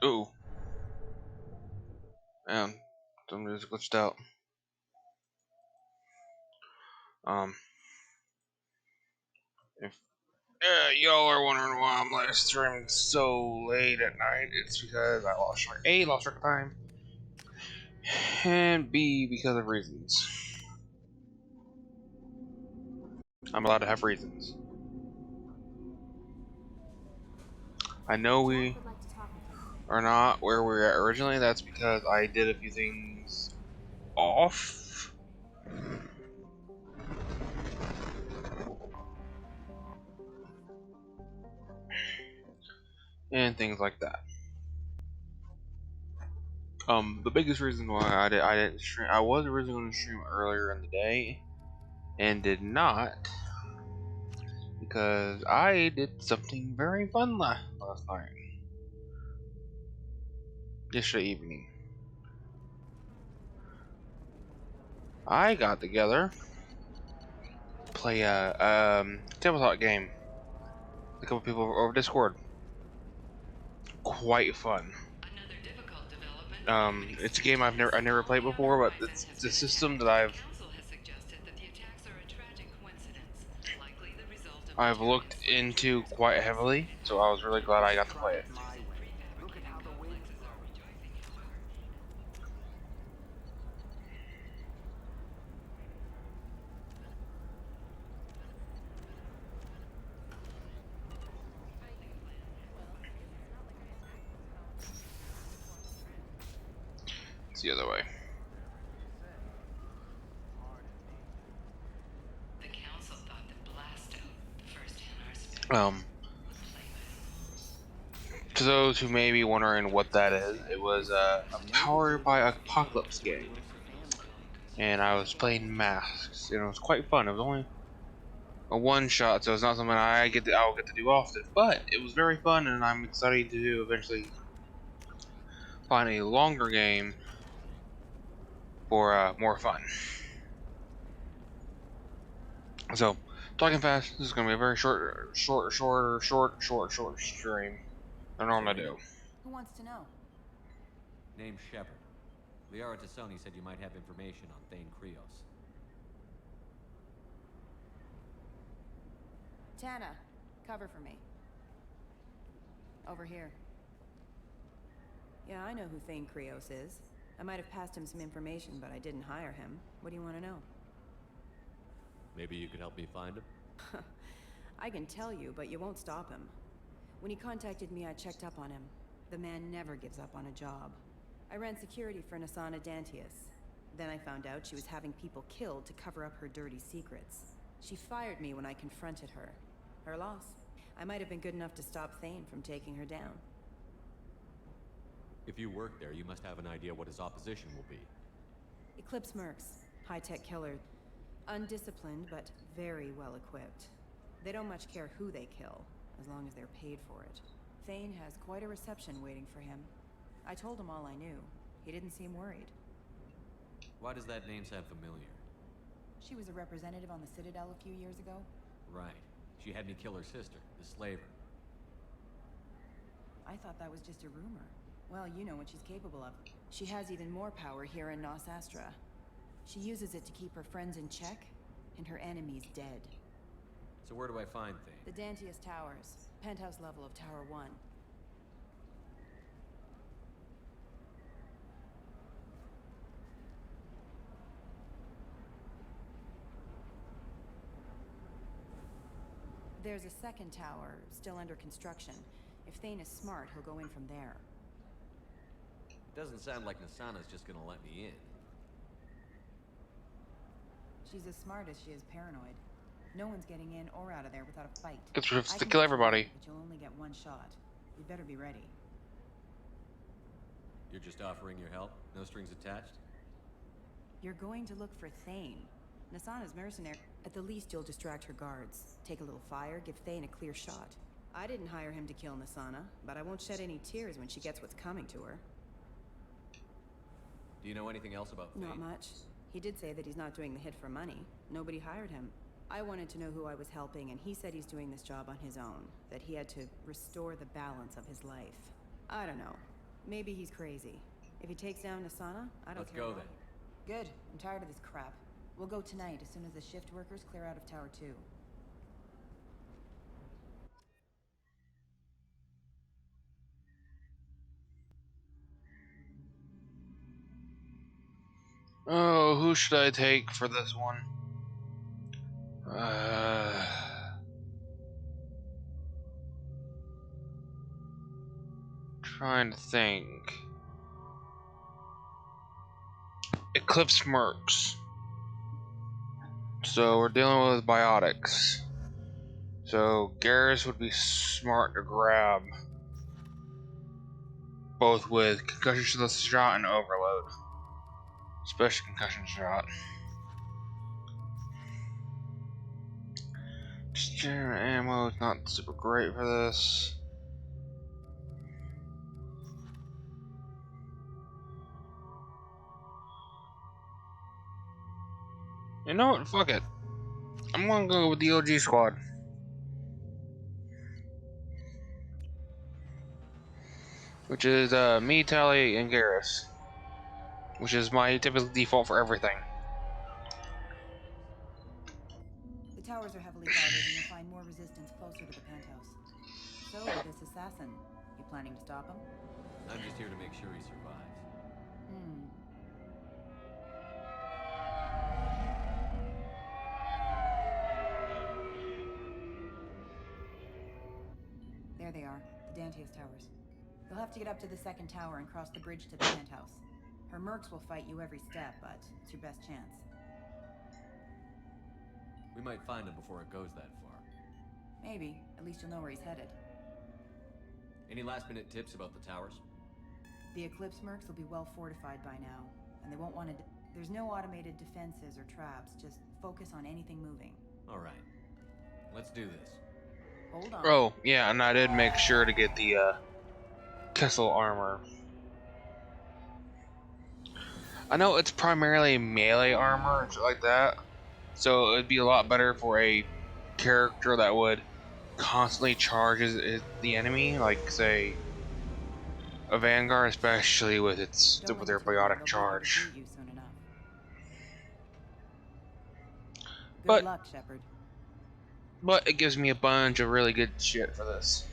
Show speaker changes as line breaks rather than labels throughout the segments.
Ooh, man, something just glitched out. Um, if y'all are wondering why I'm live streaming so late at night, it's because I lost track of time, and B, because of reasons. I'm allowed to have reasons. I know we are not where we were at originally. That's because I did a few things off. And things like that. The biggest reason why I didn't stream, I was originally going to stream earlier in the day, and did not, because I did something very fun last night, yesterday evening. I got together, play a tabletop game, a couple people over Discord. Quite fun. It's a game I never played before, but it's a system that I've looked into quite heavily, so I was really glad I got to play it. It's the other way. Um, to those who may be wondering what that is, it was a Powered by Apocalypse game, and I was playing Masks, and it was quite fun. It was only a one shot, so it's not something I'll get to do often, but it was very fun, and I'm excited to eventually find a longer game for more fun. So, talking fast, this is gonna be a very short stream. I normally do.
Who wants to know?
Name's Shepard. Liara Tassoni said you might have information on Thane Krios.
Tana, cover for me. Over here. Yeah, I know who Thane Krios is. I might have passed him some information, but I didn't hire him. What do you want to know?
Maybe you could help me find him?
I can tell you, but you won't stop him. When he contacted me, I checked up on him. The man never gives up on a job. I ran security for Nasana Dantius. Then I found out she was having people killed to cover up her dirty secrets. She fired me when I confronted her. Her loss. I might have been good enough to stop Thane from taking her down.
If you work there, you must have an idea what his opposition will be.
Eclipse Mercs. High-tech killer. Undisciplined, but very well equipped. They don't much care who they kill, as long as they're paid for it. Thane has quite a reception waiting for him. I told him all I knew. He didn't seem worried.
Why does that name sound familiar?
She was a representative on the Citadel a few years ago.
Right. She had me kill her sister, the slaver.
I thought that was just a rumor. Well, you know what she's capable of. She has even more power here in Nos Astra. She uses it to keep her friends in check, and her enemies dead.
So where do I find Thane?
The Dantius Towers. Penthouse level of Tower 1. There's a second tower, still under construction. If Thane is smart, he'll go in from there.
It doesn't sound like Nasana's just gonna let me in.
She's as smart as she is paranoid. No one's getting in or out of there without a fight.
Gets rifts
I
to
can
kill
get you
everybody.
in, but you'll only get one shot. You better be ready.
You're just offering your help? No strings attached?
You're going to look for Thane. Nasana's mercenary. At the least, you'll distract her guards. Take a little fire, give Thane a clear shot. I didn't hire him to kill Nasana, but I won't shed any tears when she gets what's coming to her.
Do you know anything else about Thane?
Not much. He did say that he's not doing the hit for money. Nobody hired him. I wanted to know who I was helping, and he said he's doing this job on his own. That he had to restore the balance of his life. I don't know. Maybe he's crazy. If he takes down Asana, I don't
Let's
care.
go
at all.
then.
Good. I'm tired of this crap. We'll go tonight as soon as the shift workers clear out of Tower 2.
Oh, who should I take for this one? Trying to think. Eclipse Mercs. So we're dealing with biotics. So Garrus would be smart to grab. Both with concussion shot and overload. Especially concussion shot. General ammo is not super great for this. You know what? Fuck it. I'm gonna go with the OG squad. Which is me, Tally, and Garrus. Which is my typical default for everything.
The towers are heavily guarded, and you'll find more resistance closer to the penthouse. So, this assassin, you planning to stop him?
I'm just here to make sure he survives.
There they are, the Dantius towers. You'll have to get up to the second tower and cross the bridge to the penthouse. Her mercs will fight you every step, but it's your best chance.
We might find him before it goes that far.
Maybe. At least you'll know where he's headed.
Any last-minute tips about the towers?
The Eclipse mercs will be well fortified by now, and they won't want to... There's no automated defenses or traps, just focus on anything moving.
All right. Let's do this.
Hold on.
Oh, yeah, and I did make sure to get the Kessel armor. I know it's primarily melee armor and shit like that, so it'd be a lot better for a character that would constantly charge the enemy, like say a Vanguard, especially with
Don't let
their
it take long,
biotic
they'll
charge.
be able to shoot you soon enough. Good
But
luck, Shepard.
it gives me a bunch of really good shit for this.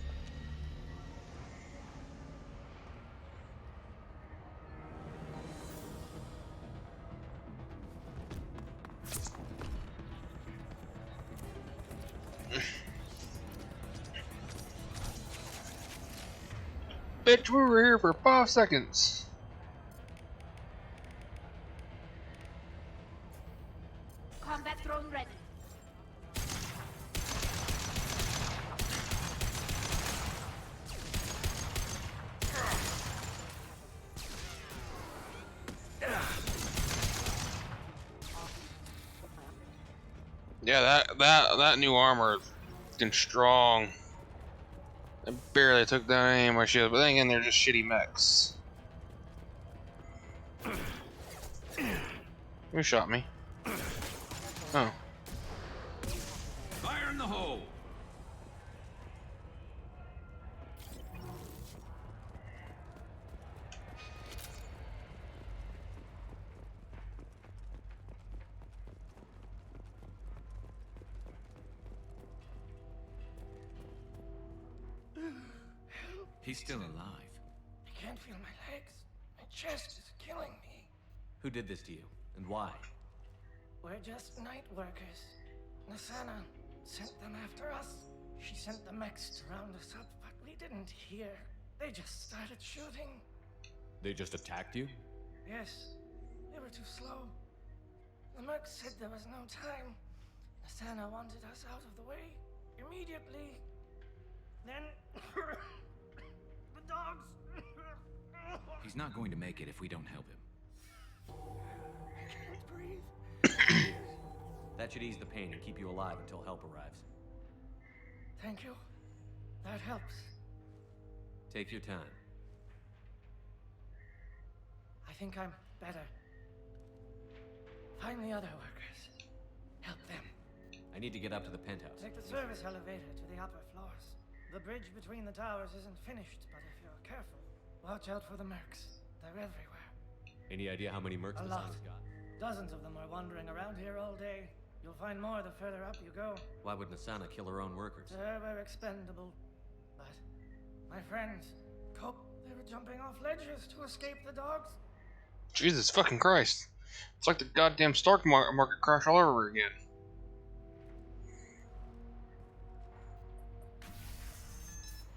Bitch, we were here for 5 seconds.
Combat drone ready.
Yeah, that new armor is fucking strong. I barely took down any of my shields, but then again, they're just shitty mechs. Who shot me? Oh.
Fire in the hole! He's still alive.
I can't feel my legs. My chest is killing me.
Who did this to you, and why?
We're just night workers. Nasana sent them after us. She sent the mechs to round us up, but we didn't hear. They just started shooting.
They just attacked you?
Yes, they were too slow. The mercs said there was no time. Nasana wanted us out of the way immediately. Then the dogs.
He's not going to make it if we don't help him.
I can't breathe.
Cheers. That should ease the pain and keep you alive until help arrives.
Thank you. That helps.
Take your time.
I think I'm better. Find the other workers. Help them.
I need to get up to the penthouse.
Take the service elevator to the upper floors. The bridge between the towers isn't finished, but if you're careful, Watch out for the mercs. They're everywhere.
Any idea how many mercs
A lot.
Nasana's got?
Dozens of them are wandering around here all day. You'll find more the further up you go.
Why would Nasana kill her own workers?
They're expendable. But my friends, cope. They were jumping off ledges to escape the dogs.
Jesus fucking Christ. It's like the goddamn stock market crash all over again.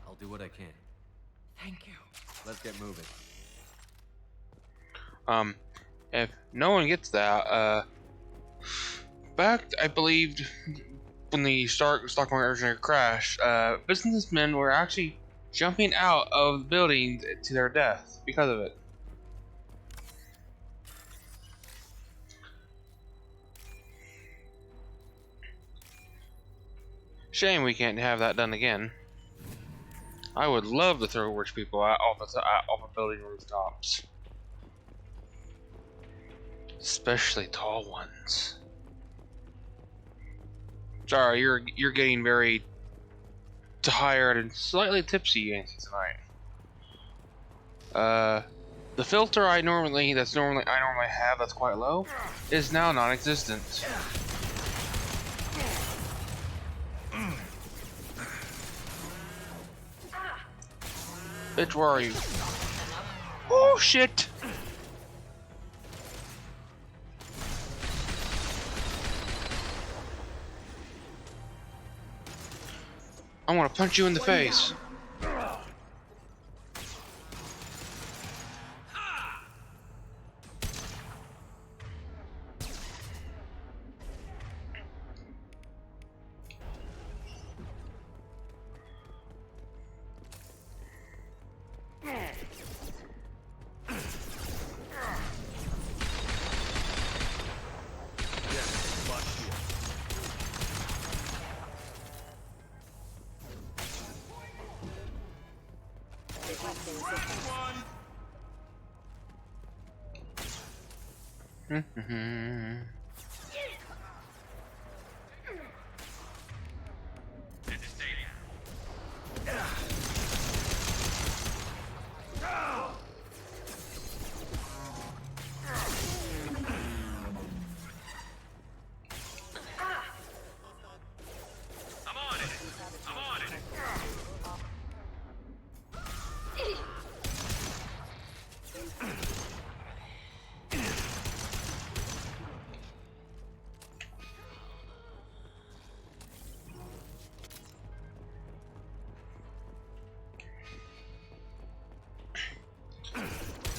I'll do what I can.
Thank you.
Let's get moving.
If no one gets that, back, I believed, when the stock market originally crashed, businessmen were actually jumping out of the building to their death because of it. Shame we can't have that done again. I would love to throw rich people out off of building rooftops. Especially tall ones. Sorry, you're getting very tired and slightly tipsy, Yancy, tonight. The filter I normally have that's quite low is now non-existent. Bitch, where are you? Oh shit! I want to punch you in the face.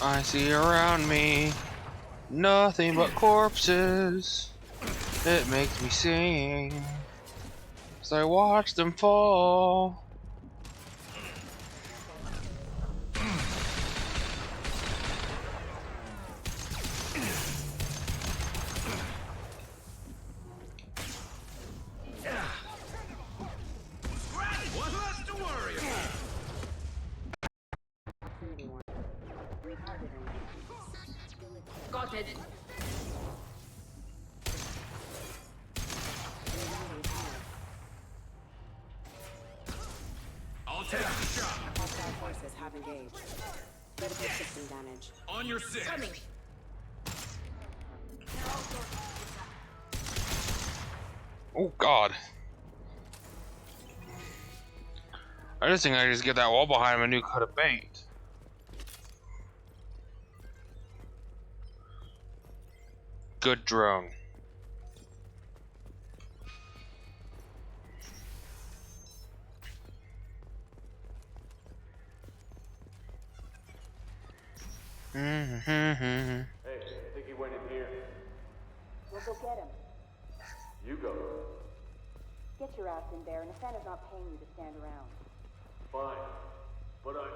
I see around me nothing but corpses. It makes me sing as I watch them fall.
Got it.
I'll take the shot.
Hostile forces have engaged. Critical system damage.
On your six.
Coming.
Oh god. I just think I just get that wall behind him a new cut of paint. Good drone.
Hey, I think he went in here.
We'll go get him.
You go.
Get your ass in there, and Nathana's not paying you to stand around.
Fine. But I...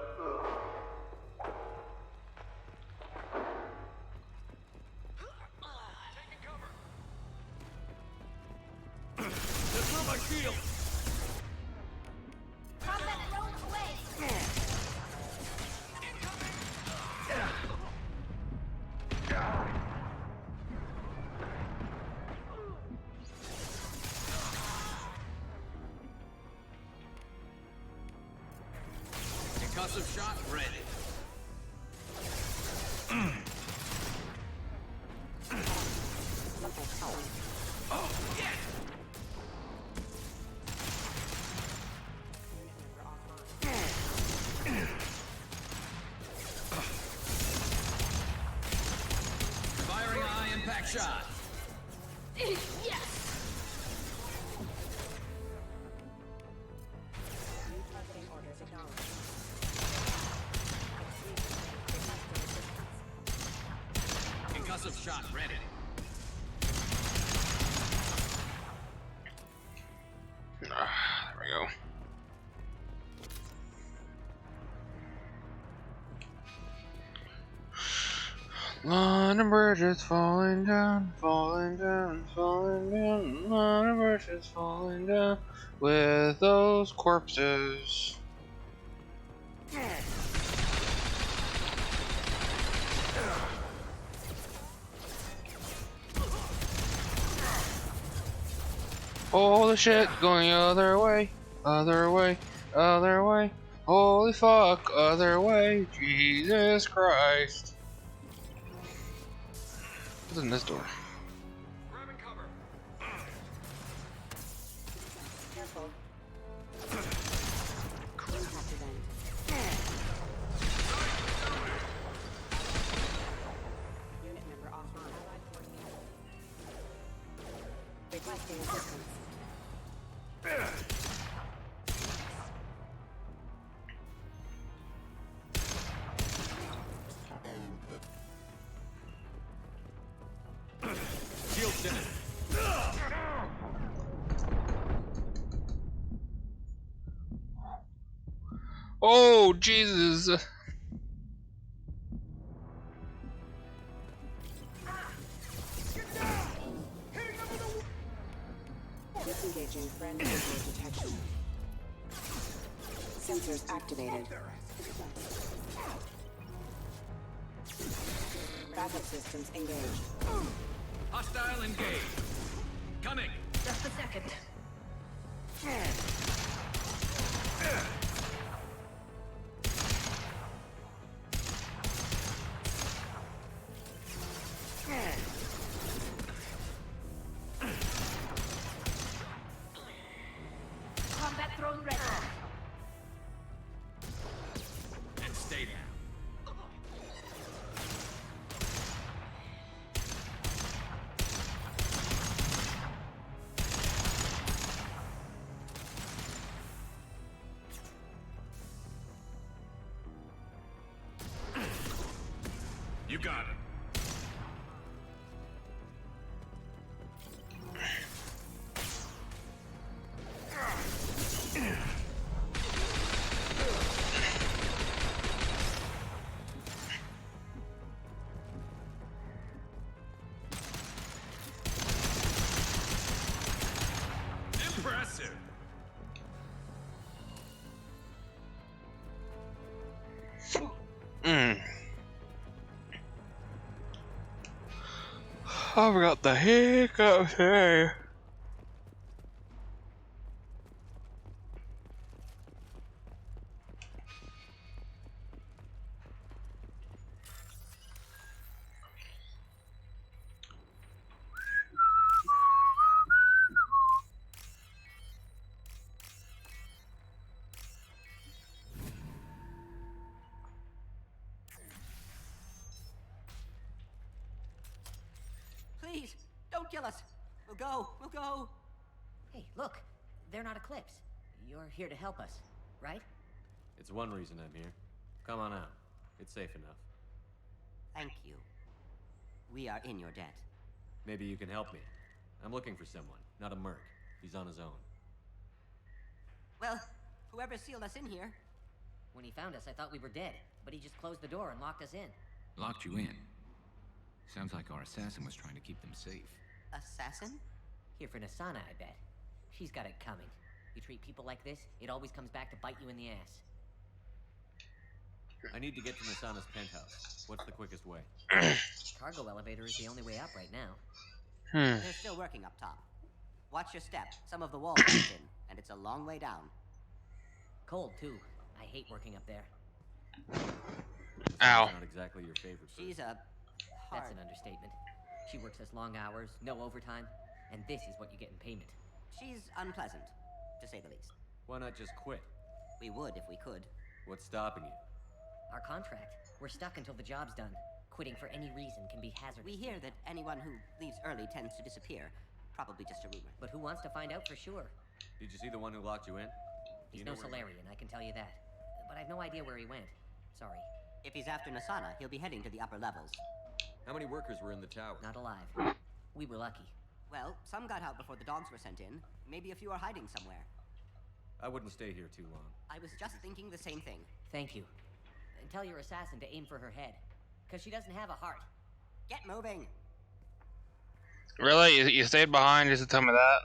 That's where my shield.
Combat drone away.
Concussive shot ready. Firing a high impact shot. Concussive shot ready.
There we go. London Bridge is falling down, falling down, falling down. London Bridge is falling down with those corpses. Holy shit, going the other way, other way, other way. Holy fuck, other way, Jesus Christ. What's in this door?
Grabbing cover.
Careful. Impact event. Unit member offline. Requesting assistance.
Shield center.
Oh, Jesus.
Disengaging friend visual detection. Sensors activated. Backup systems engaged.
Hostile engaged. Coming.
Just a second. Combat drone ready.
And stay down. You got it. Impressive.
I forgot the hiccups here.
Please, don't kill us. We'll go. We'll go. Hey, look. They're not Eclipse. You're here to help us, right?
It's one reason I'm here. Come on out. It's safe enough.
Thank you. We are in your debt.
Maybe you can help me. I'm looking for someone, not a merc. He's on his own.
Well, whoever sealed us in here. When he found us, I thought we were dead, but he just closed the door and locked us in.
Locked you in. Sounds like our assassin was trying to keep them safe.
Assassin? Here for Nasana, I bet. She's got it coming. You treat people like this, it always comes back to bite you in the ass.
I need to get to Nasana's penthouse. What's the quickest way?
Cargo elevator is the only way up right now.
They're still working up top. Watch your step. Some of the walls are in, and it's a long way down.
Cold, too. I hate working up there.
Ow.
Not exactly your favorite.
She's a
That's an understatement. She works us long hours, no overtime, and this is what you get in payment.
She's unpleasant, to say the least.
Why not just quit?
We would if we could.
What's stopping you?
Our contract. We're stuck until the job's done. Quitting for any reason can be hazardous.
We hear that anyone who leaves early tends to disappear. Probably just a rumor.
But who wants to find out for sure?
Did you see the one who locked you in?
He's no Solarian, I can tell you that. But I've no idea where he went. Sorry.
If he's after Nasana, he'll be heading to the upper levels.
How many workers were in the tower?
Not alive. We were lucky.
Well, some got out before the dogs were sent in. Maybe a few are hiding somewhere.
I wouldn't stay here too long.
I was just thinking the same thing.
Thank you. And tell your assassin to aim for her head. Because she doesn't have a heart.
Get moving!
Really? You stayed behind just to tell me that?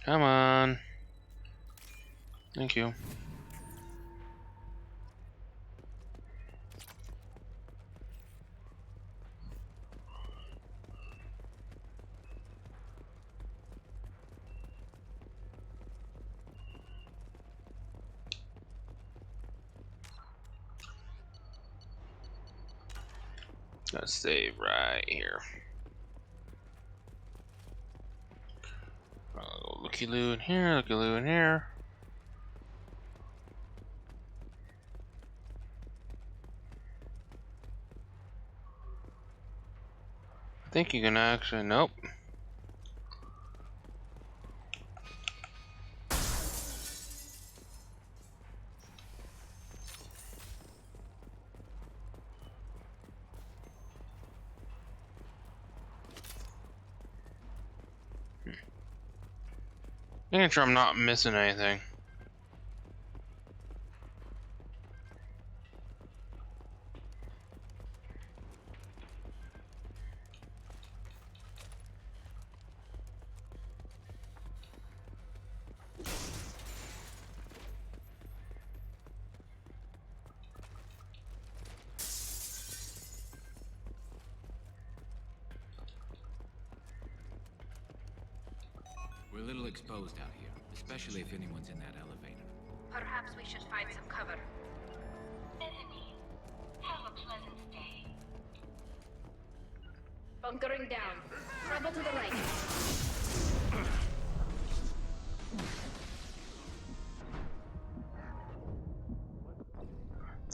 Come on. Thank you. Let's save right here. Looky-loo in here, looky-loo in here. I think you can actually, nope. Making sure I'm not missing anything.
We're a little exposed out here, especially if anyone's in that elevator.
Perhaps we should find some cover. Enemy, have a pleasant day. Bunkering down. Trouble to the right.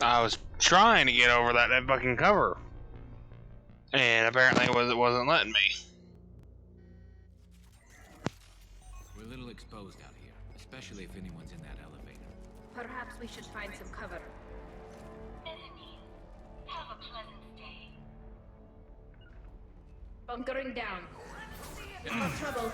I was trying to get over that fucking cover, and apparently it wasn't letting me.
We're a little exposed out here, especially if anyone's in that elevator.
Perhaps we should find some cover. Enemy, have a pleasant day. Bunkering down. More trouble.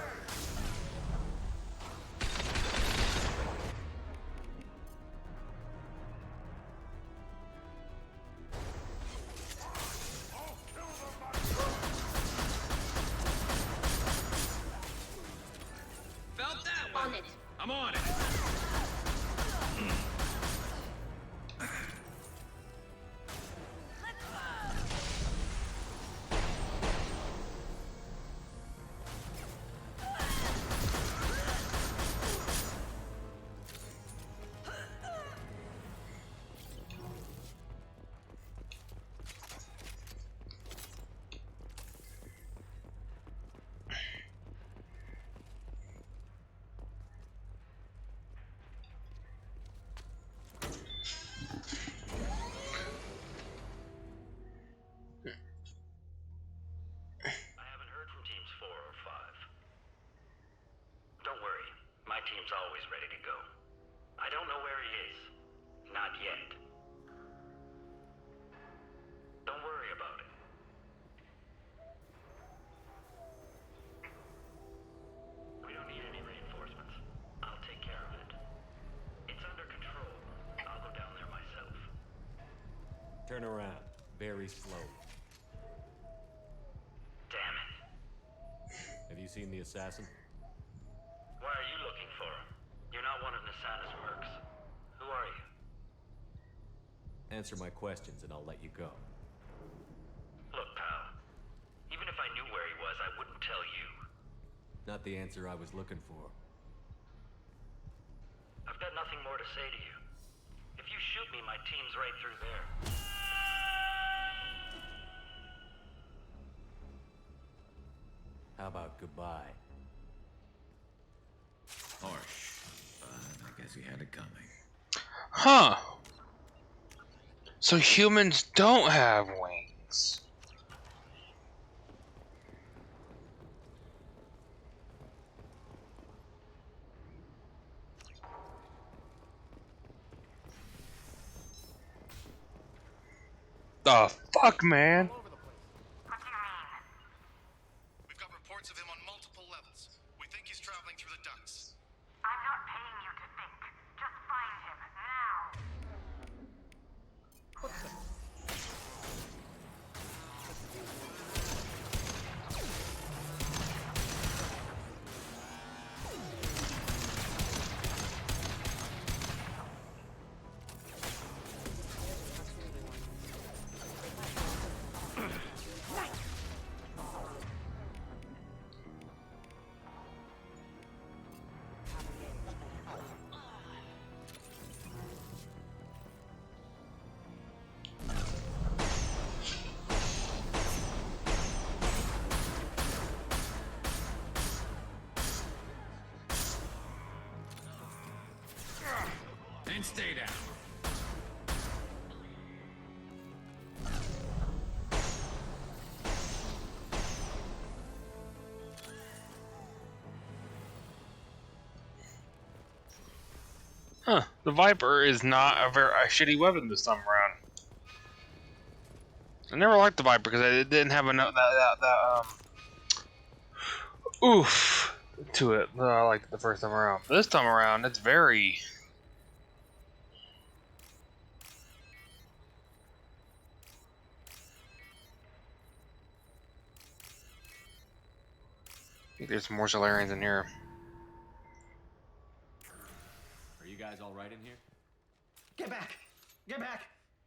Felt that
On it.
I'm on it.
turn around, very slowly.
Damn it.
Have you seen the assassin?
Why are you looking for him? You're not one of Nasana's mercs. Who are you?
Answer my questions and I'll let you go.
Look, pal. Even if I knew where he was, I wouldn't tell you.
Not the answer I was looking for.
I've got nothing more to say to you. If you shoot me, my team's right through there.
How about goodbye?
Harsh, but I guess he had it coming.
Huh. So humans don't have wings. The fuck, man?
What do you mean?
We've got reports of him on multiple levels. We think he's traveling through the ducts.
I'm not paying you to think. Just find him, now.
And stay down.
Huh. The Viper is not a shitty weapon this time around. I never liked the Viper because it didn't have enough oof to it that I liked the first time around. This time around, it's very. I think there's more Solarians in here.
Are you guys all right in here?
Get back! Get back!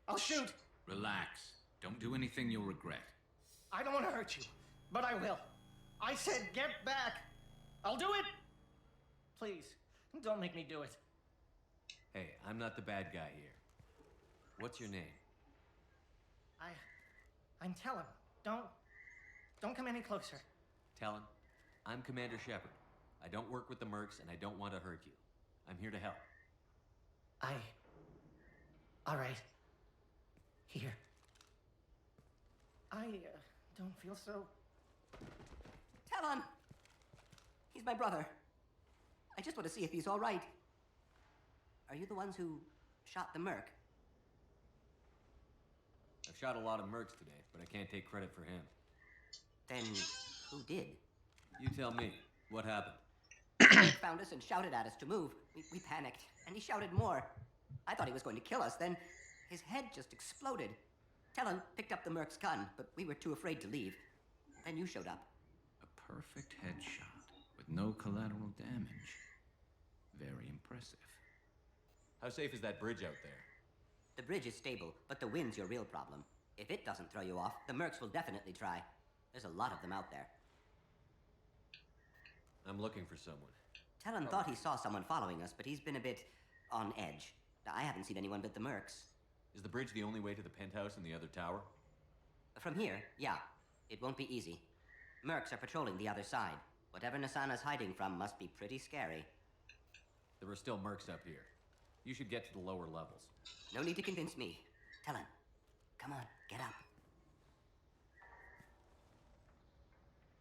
I'll shoot!
Relax. Don't do anything you'll regret.
I don't want to hurt you, but I will. I said get back! I'll do it! Please, don't make me do it.
Hey, I'm not the bad guy here. What's your name?
I'm Telling. Don't come any closer.
Talon, I'm Commander Shepard. I don't work with the mercs and I don't want to hurt you. I'm here to help.
All right. Here. I don't feel so...
Talon! He's my brother. I just want to see if he's all right. Are you the ones who shot the merc?
I've shot a lot of mercs today, but I can't take credit for him.
Then who did?
You tell me. What happened?
The merc found us and shouted at us to move. We panicked, and he shouted more. I thought he was going to kill us, then his head just exploded. Talon picked up the merc's gun, but we were too afraid to leave. Then you showed up.
A perfect headshot with no collateral damage. Very impressive.
How safe is that bridge out there?
The bridge is stable, but the wind's your real problem. If it doesn't throw you off, the mercs will definitely try. There's a lot of them out there.
I'm looking for someone.
Talon thought he saw someone following us, but he's been a bit on edge. I haven't seen anyone but the mercs.
Is the bridge the only way to the penthouse and the other tower?
From here, yeah. It won't be easy. Mercs are patrolling the other side. Whatever Nasana's hiding from must be pretty scary.
There are still mercs up here. You should get to the lower levels.
No need to convince me. Talon, come on, get up.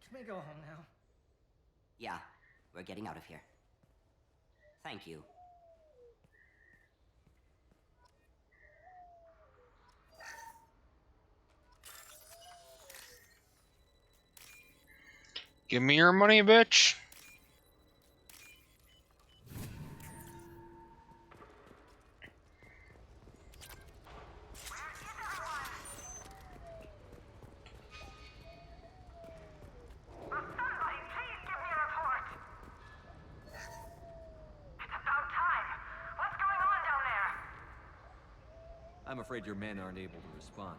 Can we go home now?
Yeah, we're getting out of here. Thank you.
Give me your money, bitch.
I'm afraid your men aren't able to respond,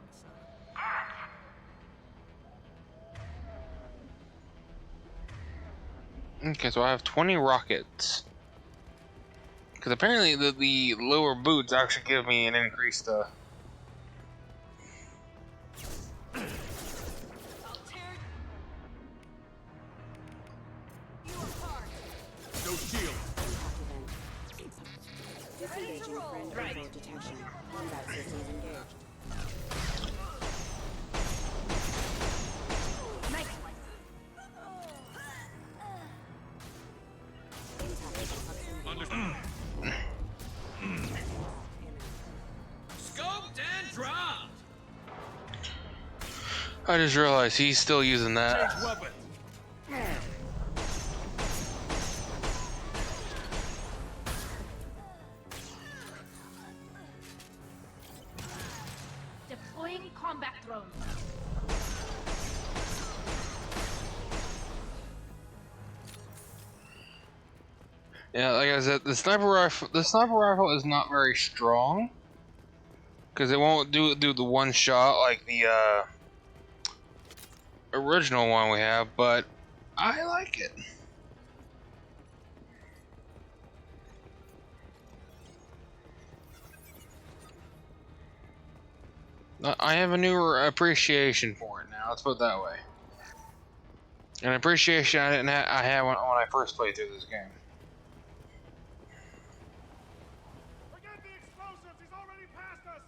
son.
Okay, so I have 20 rockets. Because apparently the lower boots actually give me an increased
No shield.
Disengaging friend visual detection. Combat systems engaged.
Scoped and dropped.
I just realized he's still using that.
Change weapons.
Deploying combat drone.
Yeah, like I said, the sniper rifle is not very strong because it won't do the one shot like the original one we have, but I like it. I have a new appreciation for it now. Let's put it that way. An appreciation I didn't have. I had when I first played through this game.
Forget the explosives. He's already past us.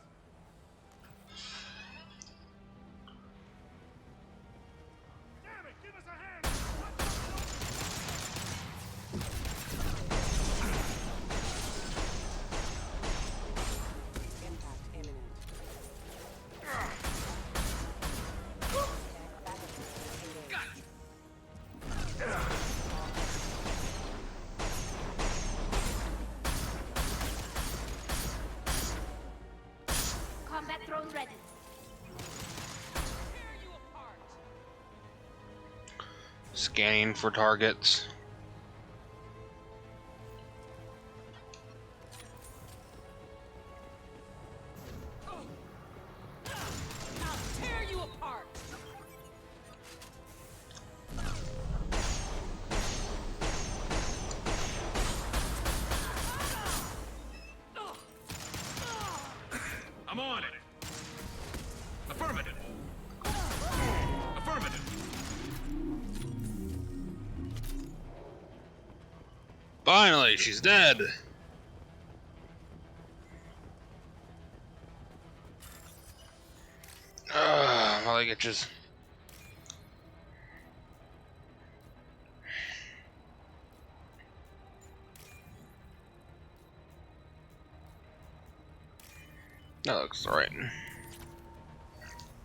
Damn it! Give us a hand.
Impact imminent.
Combat drone ready.
Scanning for targets.
I'm on it. Affirmative. Affirmative.
Finally, she's dead. Well, I get just. That looks alright.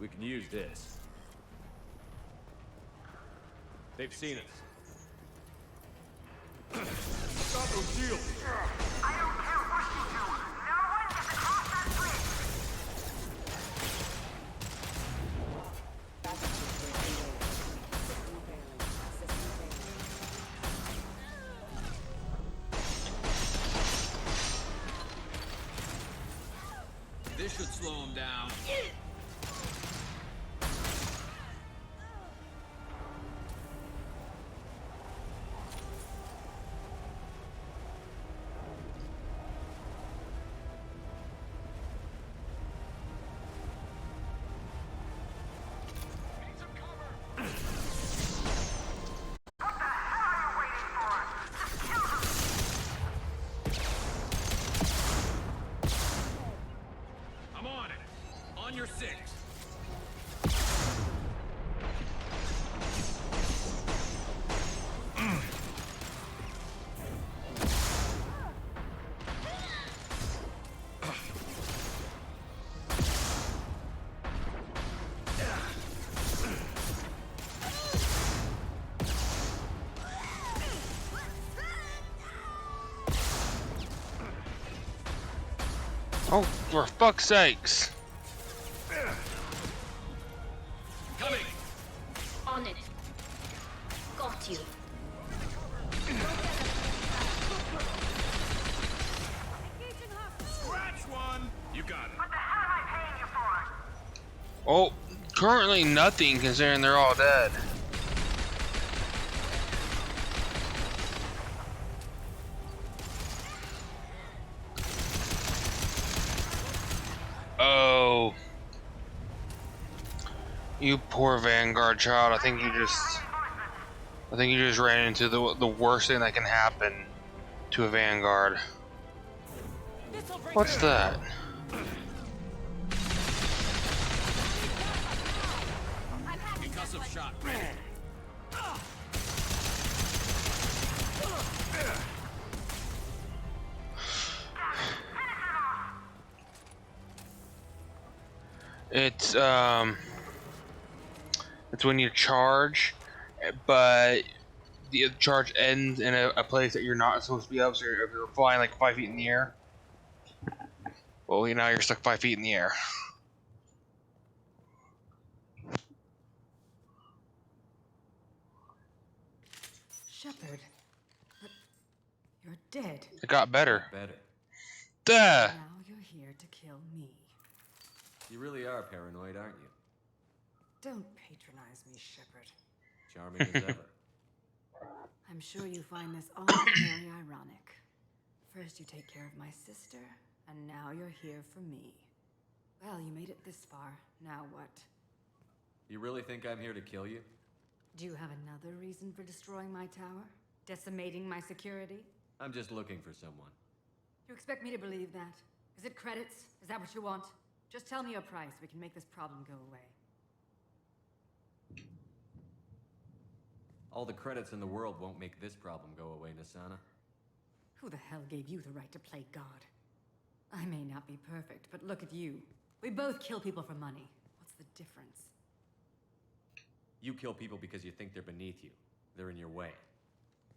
We can use this. They've seen us.
Stop those shields.
I don't care what you do. No one gets across that bridge.
Backup systems engaged. System failing. System failing.
This should slow him down. I'm on it. On your six.
Oh, for fuck's sakes!
Coming.
On it. Got you.
Scratch one. You got it.
What the hell am I
Oh, currently nothing considering they're all dead. Oh, you poor Vanguard child. I think you just ran into the worst thing that can happen to a Vanguard. What's that?
Concussive shot ready.
It's when you charge, but the charge ends in a place that you're not supposed to be up. So if you're flying like 5 feet in the air, well, now you're stuck 5 feet in the air.
Shepard, but you're dead.
It got better.
Got better.
Duh.
Now you're here to kill me.
You really are paranoid, aren't you?
Don't patronize me, Shepard.
Charming as ever.
I'm sure you find this all very ironic. First you take care of my sister, and now you're here for me. Well, you made it this far. Now what?
You really think I'm here to kill you?
Do you have another reason for destroying my tower? Decimating my security?
I'm just looking for someone.
You expect me to believe that? Is it credits? Is that what you want? Just tell me a price. We can make this problem go away.
All the credits in the world won't make this problem go away, Nasana.
Who the hell gave you the right to play God? I may not be perfect, but look at you. We both kill people for money. What's the difference?
You kill people because you think they're beneath you. They're in your way.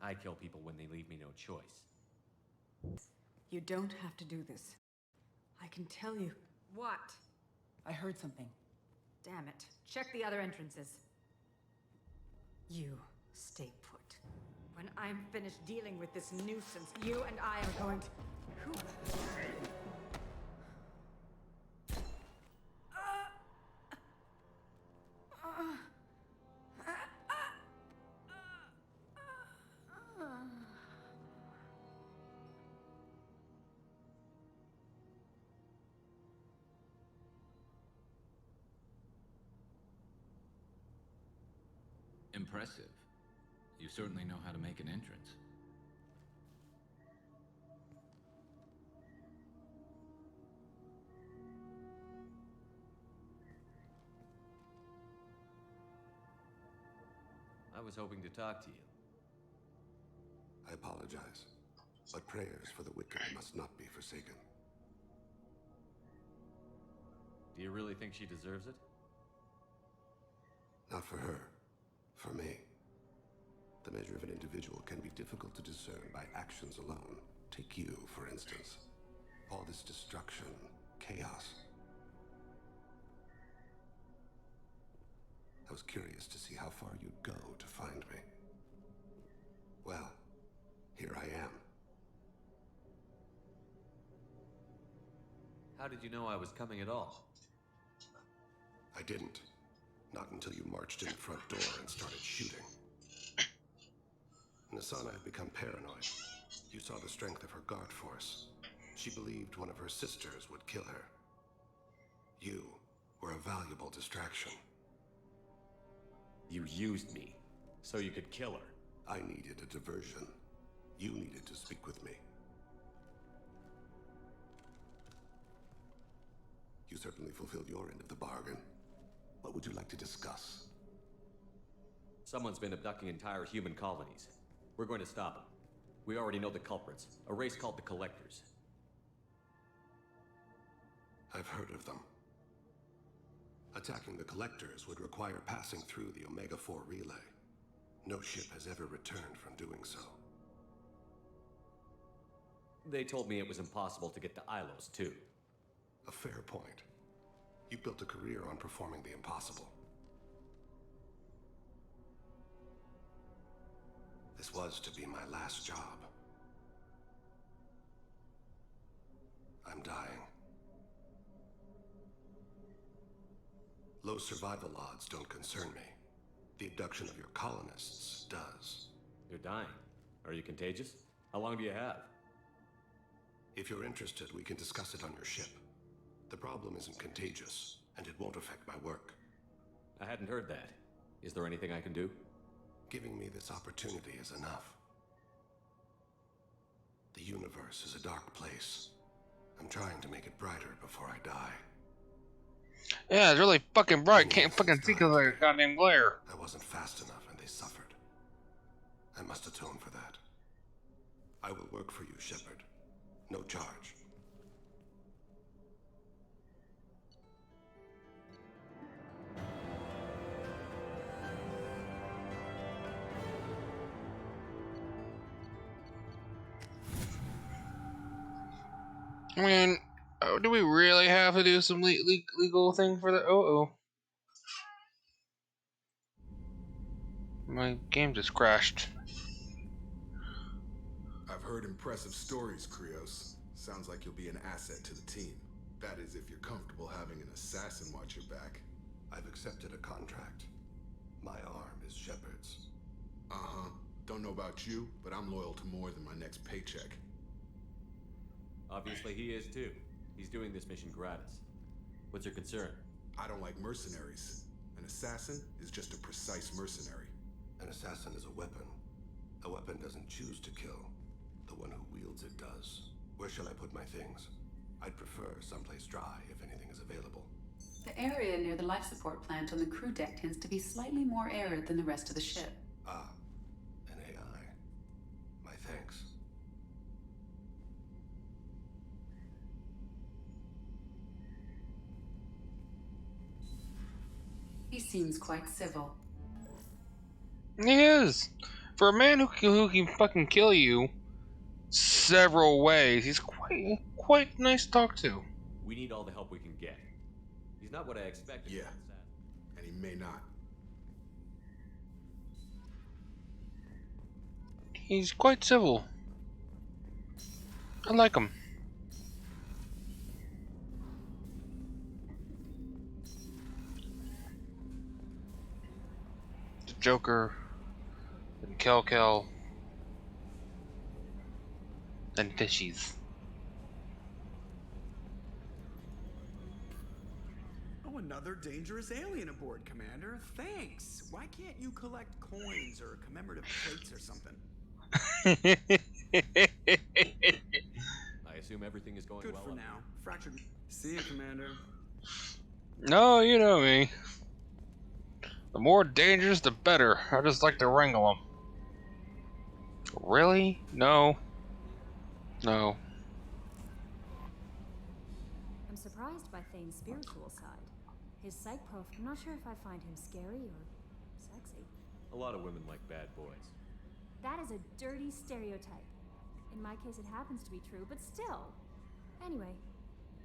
I kill people when they leave me no choice.
You don't have to do this. I can tell you. What? I heard something. Damn it. Check the other entrances. You stay put. When I'm finished dealing with this nuisance, you and I are going to... Who?
Impressive. You certainly know how to make an entrance.
I was hoping to talk to you.
I apologize, but prayers for the wicked must not be forsaken.
Do you really think she deserves it?
Not for her, for me. The measure of an individual can be difficult to discern by actions alone. Take you, for instance. All this destruction, chaos. I was curious to see how far you'd go to find me. Well, here I am.
How did you know I was coming at all?
I didn't. Not until you marched in the front door and started shooting. Nasana had become paranoid. You saw the strength of her guard force. She believed one of her sisters would kill her. You were a valuable distraction.
You used me, so you could kill her.
I needed a diversion. You needed to speak with me. You certainly fulfilled your end of the bargain. What would you like to discuss?
Someone's been abducting entire human colonies. We're going to stop them. We already know the culprits, a race called the Collectors.
I've heard of them. Attacking the Collectors would require passing through the Omega-4 relay. No ship has ever returned from doing so.
They told me it was impossible to get to Ilos, too.
A fair point. You built a career on performing the impossible. This was to be my last job. I'm dying. Low survival odds don't concern me. The abduction of your colonists does.
You're dying. Are you contagious? How long do you have?
If you're interested, we can discuss it on your ship. The problem isn't contagious, and it won't affect my work.
I hadn't heard that. Is there anything I can do?
Giving me this opportunity is enough. The universe is a dark place. I'm trying to make it brighter before I die.
Yeah, it's really fucking bright. Can't fucking see because of the goddamn glare.
I wasn't fast enough and they suffered. I must atone for that. I will work for you, Shepard. No charge.
I mean, do we really have to do some legal thing for that? Oh. My game just crashed.
I've heard impressive stories, Krios. Sounds like you'll be an asset to the team. That is, if you're comfortable having an assassin watch your back.
I've accepted a contract. My arm is Shepard's.
Uh-huh. Don't know about you, but I'm loyal to more than my next paycheck.
Obviously he is too. He's doing this mission gratis. What's your concern?
I don't like mercenaries. An assassin is just a precise mercenary.
An assassin is a weapon. A weapon doesn't choose to kill. The one who wields it does. Where shall I put my things? I'd prefer someplace dry if anything is available.
The area near the life support plant on the crew deck tends to be slightly more arid than the rest of the ship.
Ah, an AI. My thanks.
He seems quite civil.
He is. For a man who can fucking kill you several ways, he's quite nice to talk to.
We need all the help we can get. He's not what I expected.
Yeah, and he may not.
He's quite civil. I like him. The Joker, and Kel, and Fishies.
Oh, another dangerous alien aboard, Commander. Thanks. Why can't you collect coins or commemorative plates or something?
I assume everything is going
Good
well.
for now. Fractured. See you, Commander.
No, you know me. The more dangerous, the better. I just like to wrangle them. Really? No. No.
I'm surprised by Thane's spiritual side. His psych prof, I'm not sure if I find him scary or sexy.
A lot of women like bad boys.
That is a dirty stereotype. In my case, it happens to be true, but still. Anyway,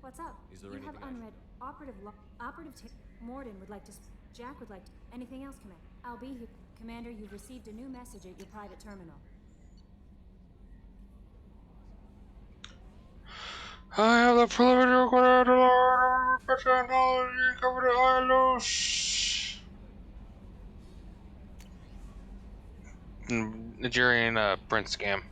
what's up?
Is there
you have
anything
unread operative Morden would like to. Jack would like to. Anything else, Commander? I'll be here. Commander, you've received a new message at your private terminal.
I have the preliminary technology covered the islands. Nigerian print scam.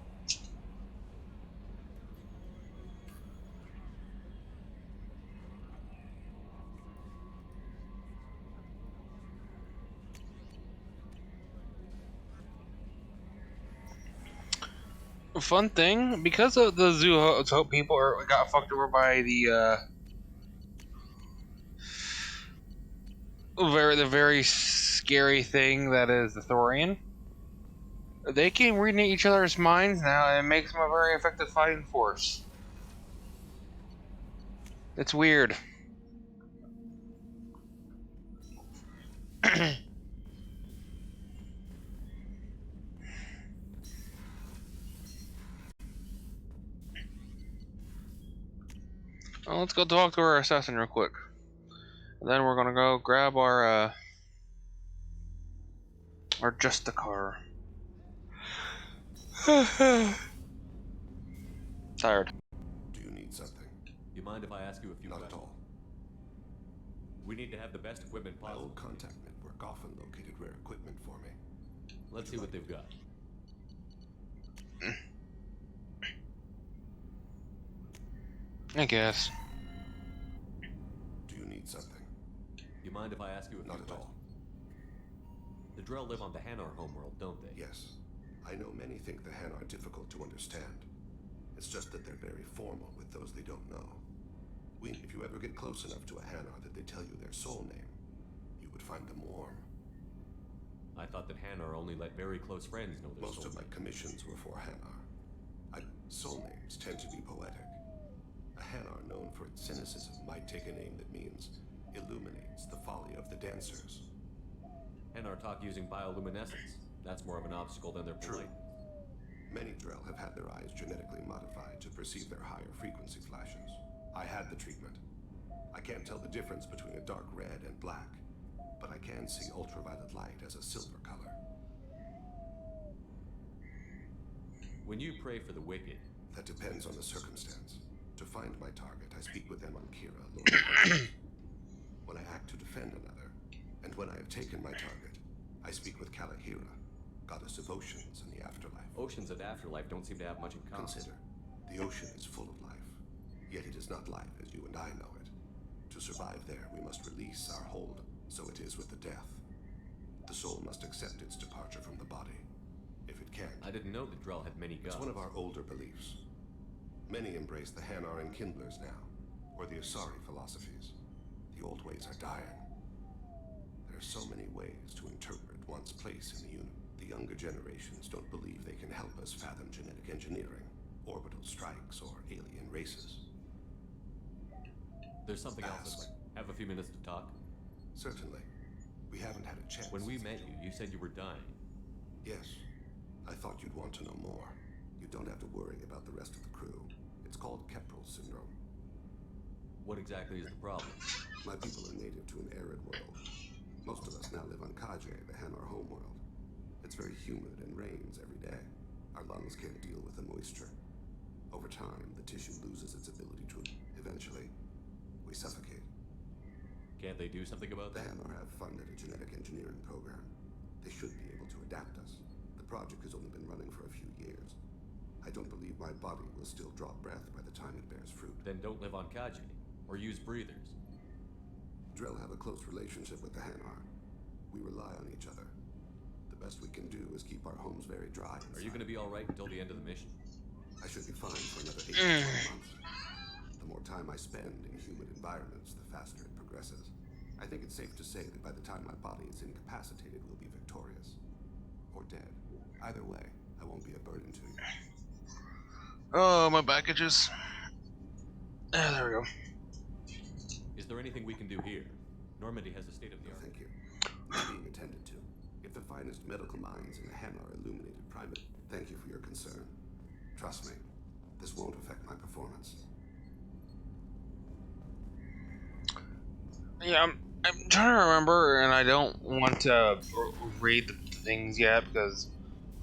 Fun thing, because of the zoo people got fucked over by the very scary thing that is the Thorian. They can read each other's minds now, and it makes them a very effective fighting force. It's weird. Well, let's go talk to our assassin real quick. And then we're gonna go grab our Justicar. Tired.
Do you need something?
You mind if I ask you a few
Not
questions?
at all.
We need to have the best equipment
My
possible.
old contact network often located rare equipment for me.
Let's see what they've got.
I guess.
Do you need something?
You mind if I ask you a few
Not at
questions?
all.
The Drell live on the Hanar homeworld, don't they?
Yes. I know many think the Hanar are difficult to understand. It's just that they're very formal with those they don't know. If you ever get close enough to a Hanar that they tell you their soul name, you would find them warm.
I thought that Hanar only let very close friends know their
Most
soul
of my
name.
commissions were for Hanar. Soul names tend to be poetic. A Hanar known for its cynicism might take a name that means illuminates the folly of the dancers.
Hanar talk using bioluminescence. That's more of an obstacle than their
True.
polite.
Many Drell have had their eyes genetically modified to perceive their higher frequency flashes. I had the treatment. I can't tell the difference between a dark red and black, but I can see ultraviolet light as a silver color.
When you pray for the wicked...
That depends on the circumstance. To find my target, I speak with them on Kira, Lord of Darkness. When I act to defend another, and when I have taken my target, I speak with Kalahira, goddess of oceans and the afterlife.
Oceans and afterlife don't seem to have much in common.
Consider, the ocean is full of life, yet it is not life as you and I know it. To survive there, we must release our hold, so it is with the death. The soul must accept its departure from the body. If it can't...
I didn't know that Drell had many gods.
It's one of our older beliefs. Many embrace the Hanar and Kindlers now, or the Asari philosophies. The old ways are dying. There are so many ways to interpret one's place in the universe. The younger generations don't believe they can help us fathom genetic engineering, orbital strikes, or alien races.
There's something else. Have a few minutes to talk?
Certainly. We haven't had a chance.
When we met you, you said you were dying.
Yes. I thought you'd want to know more. You don't have to worry about the rest of the crew. It's called Keprel syndrome.
What exactly is the problem?
My people are native to an arid world. Most of us now live on Kaje, the Hanar homeworld. It's very humid and rains every day. Our lungs can't deal with the moisture. Over time, the tissue loses its ability to... Eventually, we suffocate.
Can't they do something about
The
that?
Hanar have funded a genetic engineering program. They should be able to adapt us. The project has only been running for a few years. I don't believe my body will still draw breath by the time it bears fruit.
Then don't live on Kaji, or use breathers.
Drell have a close relationship with the Hanar. We rely on each other. The best we can do is keep our homes very dry.
Are you going to be all right until the end of the mission?
I should be fine for another 8 to 12 months. The more time I spend in humid environments, the faster it progresses. I think it's safe to say that by the time my body is incapacitated, we'll be victorious. Or dead. Either way, I won't be a burden to you.
Oh, my back itches. Ah, there we go.
Is there anything we can do here? Normandy has a state-of-the-art...
Thank you. It's being attended to. If the finest medical minds in the Hanar illuminated private... Thank you for your concern. Trust me, this won't affect my performance.
Yeah, I'm trying to remember, and I don't want to read the things yet because,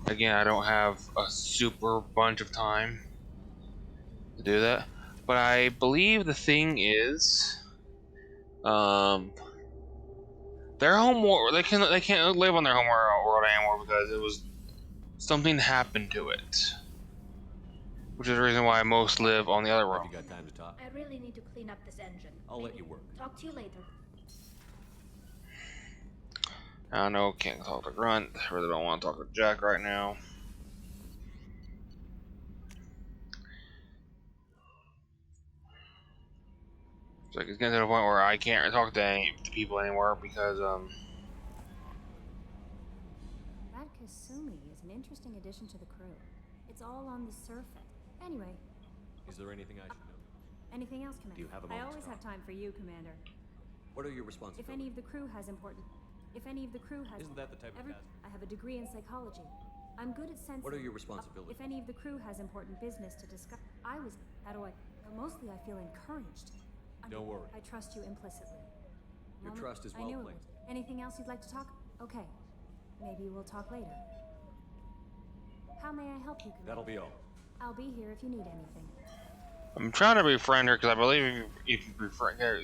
again, I don't have a super bunch of time to do that. But I believe the thing is, their home world, they can't live on their home world anymore because it was something happened to it, which is the reason why most live on the other world.
Have you got time to talk?
I really need to clean up this engine.
I'll let you work.
Talk to you later.
I don't know, can't talk to Grunt. I really don't want to talk to Jack right now. It's like it's getting to the point where I can't talk to people anymore because
That Kasumi is an interesting addition to the crew. It's all on the surface. Anyway,
Is there anything I should know?
anything else, Commander?
Do you have a
I
moment
always
to
have time for you, Commander.
What are your
If
responsibilities?
any of the crew has important... If any of the crew has...
Isn't that the type of task?
I have a degree in psychology. I'm good at sensing...
What are your responsibilities?
If any of the crew has important business to discuss... How do I... Mostly I feel encouraged.
Don't worry.
I trust you implicitly.
Your trust is
I knew
well
it
placed.
would. Anything else you'd like to talk? Okay. Maybe we'll talk later. How may I help you, Commander?
That'll be all.
I'll be here if you need anything.
I'm trying to befriend her because I believe if you befriend her,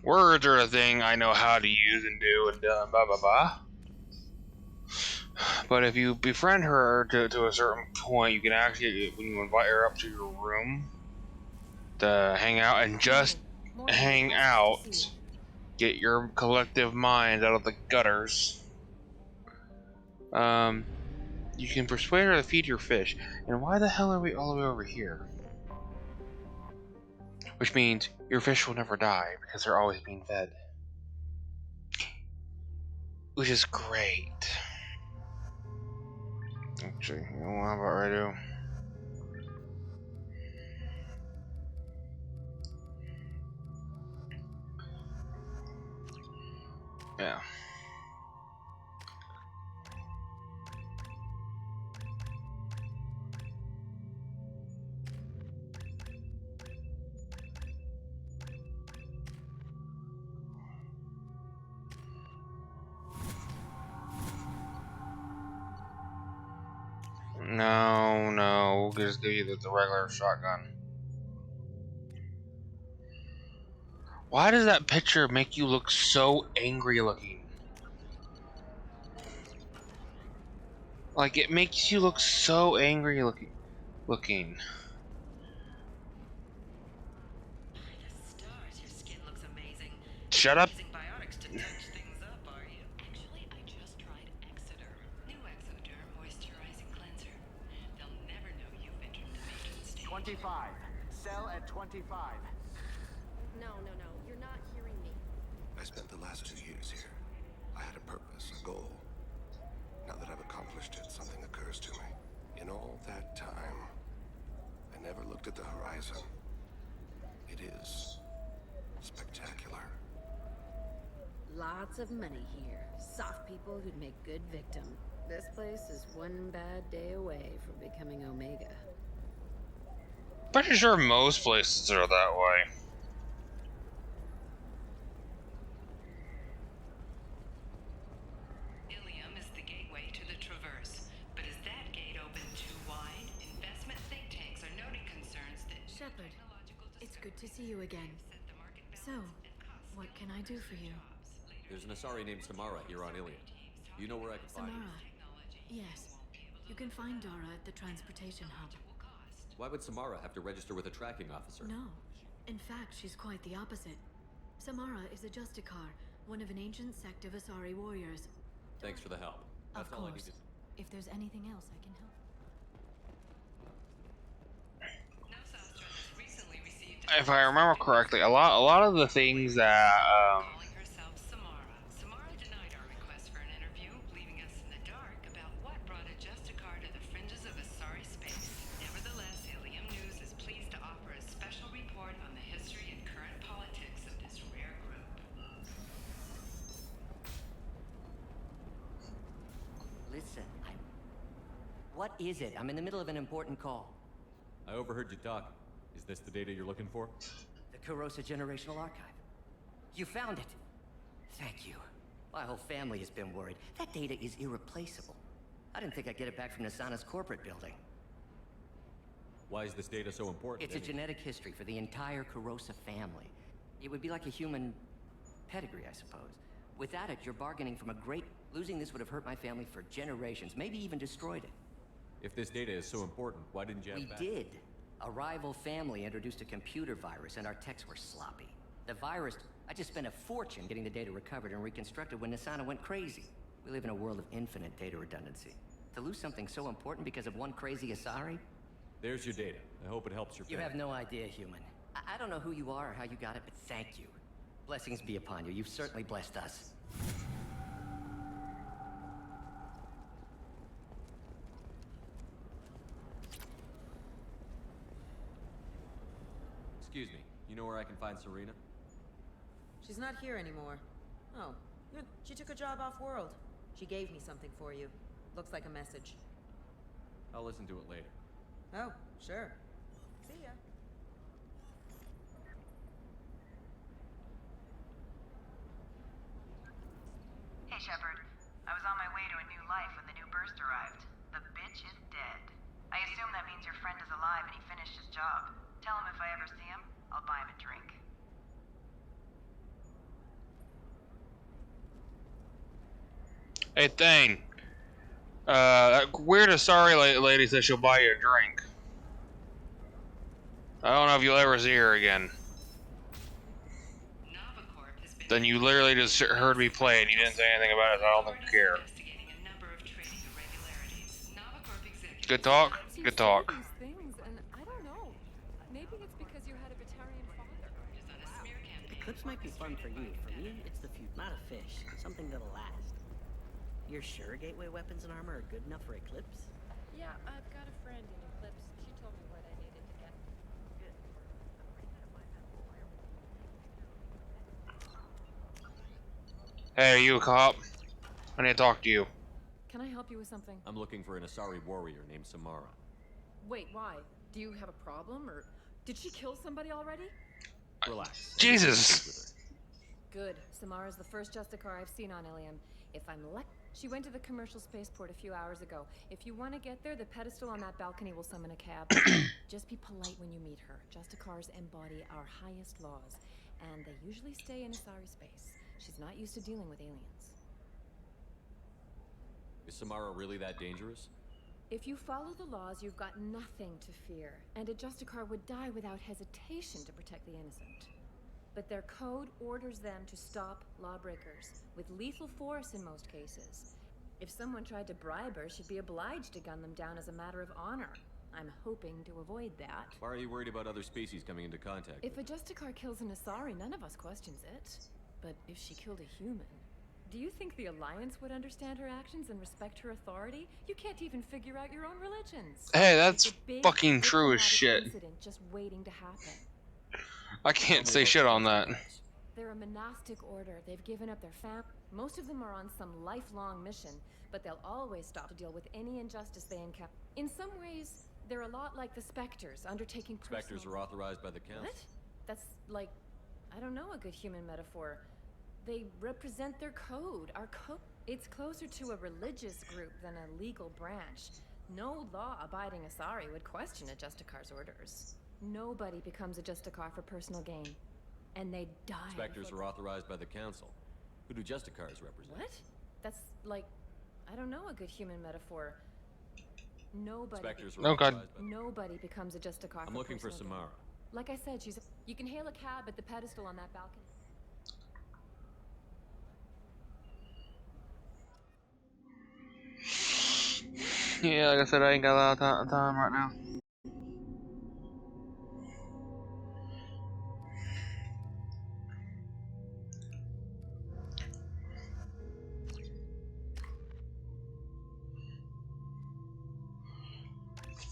words are a thing I know how to use and do and blah blah blah. But if you befriend her to a certain point, you can actually, when you invite her up to your room to hang out and just hang out, get your collective minds out of the gutters. You can persuade her to feed your fish. And why the hell are we all the way over here? Which means your fish will never die because they're always being fed. Which is great. Actually, you know how about I do? Yeah. No, we'll just give you the regular shotgun. Why does that picture make you look so angry looking? Like, it makes you look so angry looking.
Stars, your skin looks amazing.
Shut up.
Using biotics to touch things up, are you? Actually, I just tried Exoderm. New Exoderm moisturizing cleanser. They'll never know you've entered the matron stage.
25. Sell at 25.
No, you're not hearing me.
I spent the last 2 years here. I had a purpose, a goal. Now that I've accomplished it, something occurs to me. In all that time, I never looked at the horizon. It is spectacular.
Lots of money here. Soft people who'd make good victim. This place is one bad day away from becoming Omega.
Pretty sure most places are that way.
Illium is the gateway to the Traverse. But is that gate open too wide? Investment think tanks are noting concerns that
Shepard, it's good to see you again. So, what can I do for you?
There's an Asari named Samara here on Illium. You know where I can find her?
Samara. Yes. You can find Dara at the transportation hub.
Why would Samara have to register with a tracking officer?
No. In fact, she's quite the opposite. Samara is a Justicar, one of an ancient sect of Asari warriors.
Thanks for the help. That's
Of
all I
course.
needed.
If there's anything else I can help.
If I remember correctly, a lot of the things that
calling herself Samara. Samara denied our request for an interview, leaving us in the dark about what brought a Justicar to the fringes of Asari space. Nevertheless, Illium News is pleased to offer a special report on the history and current politics of this rare group.
Listen, what is it? I'm in the middle of an important call.
I overheard you talking. Is this the data you're looking for?
The Kurosa Generational Archive. You found it. Thank you. My whole family has been worried. That data is irreplaceable. I didn't think I'd get it back from Nasana's corporate building.
Why is this data so important?
It's a genetic history for the entire Kurosa family. It would be like a human pedigree, I suppose. Without it, you're bargaining from a great... Losing this would have hurt my family for generations, maybe even destroyed it.
If this data is so important, why didn't you have it back?
We did. A rival family introduced a computer virus, and our techs were sloppy. The virus... I just spent a fortune getting the data recovered and reconstructed when Nasana went crazy. We live in a world of infinite data redundancy. To lose something so important because of one crazy Asari?
There's your data. I hope it helps your
You
family.
have no idea, human. I don't know who you are or how you got it, but thank you. Blessings be upon you. You've certainly blessed us.
Excuse me. You know where I can find Serena?
She's not here anymore. Oh, she took a job off-world. She gave me something for you. Looks like a message.
I'll listen to it later.
Oh, sure. See ya.
Hey, Shepard. I was on my way to a new life when the new burst arrived. The bitch is dead. I
Hey, Thane. That weird Asari lady said she'll buy you a drink. I don't know if you'll ever see her again. Then you literally just heard me play and you didn't say anything about it, so I don't think you care. Good talk?
You
Good
say
talk.
these things, and I don't know. Maybe it's because you had a Batarian father.
Eclipse might be fun for you. For me, it's the feud, not a fish. Something that'll last. You're sure gateway weapons and armor are good enough for Eclipse?
Yeah, I've got a friend in Eclipse. She told me what I needed to get.
Hey, are you a cop? I need to talk to you.
Can I help you with something?
I'm looking for an Asari warrior named Samara.
Wait, why? Do you have a problem, or did she kill somebody already?
Relax.
Jesus.
Good. Samara's the first Justicar I've seen on Illium. If I'm lucky, she went to the commercial spaceport a few hours ago. If you want to get there, the pedestal on that balcony will summon a cab. Just be polite when you meet her. Justicars embody our highest laws, and they usually stay in Asari space. She's not used to dealing with aliens.
Is Samara really that dangerous?
If you follow the laws, you've got nothing to fear, and a Justicar would die without hesitation to protect the innocent. But their code orders them to stop lawbreakers, with lethal force in most cases. If someone tried to bribe her, she'd be obliged to gun them down as a matter of honor. I'm hoping to avoid that.
Why are you worried about other species coming into contact?
If a Justicar kills an Asari, none of us questions it. But if she killed a human, do you think the Alliance would understand her actions and respect her authority? You can't even figure out your own religions.
Hey, that's
It's a big
fucking true as
diplomatic
shit.
incident just waiting to happen.
I can't say shit on that.
They're a monastic order. They've given up their fam. Most of them are on some lifelong mission, but they'll always stop to deal with any injustice they encounter. In some ways, they're a lot like the Spectres, undertaking personal...
Spectres are authorized by the Council.
What? That's like, I don't know, a good human metaphor. They represent their code, our code. It's closer to a religious group than a legal branch. No law-abiding Asari would question a Justicar's orders. Nobody becomes a Justicar for personal gain. And they die.
Spectres are authorized by the Council. Who do Justicars represent?
What? That's like, I don't know, a good human metaphor. Nobody.
Spectres are
No, God.
authorized by...
Nobody becomes a Justicar.
I'm looking for Samara.
Like I said, she's. You can hail a cab at the pedestal on that balcony.
Yeah, like I said, I ain't got a lot of time right now.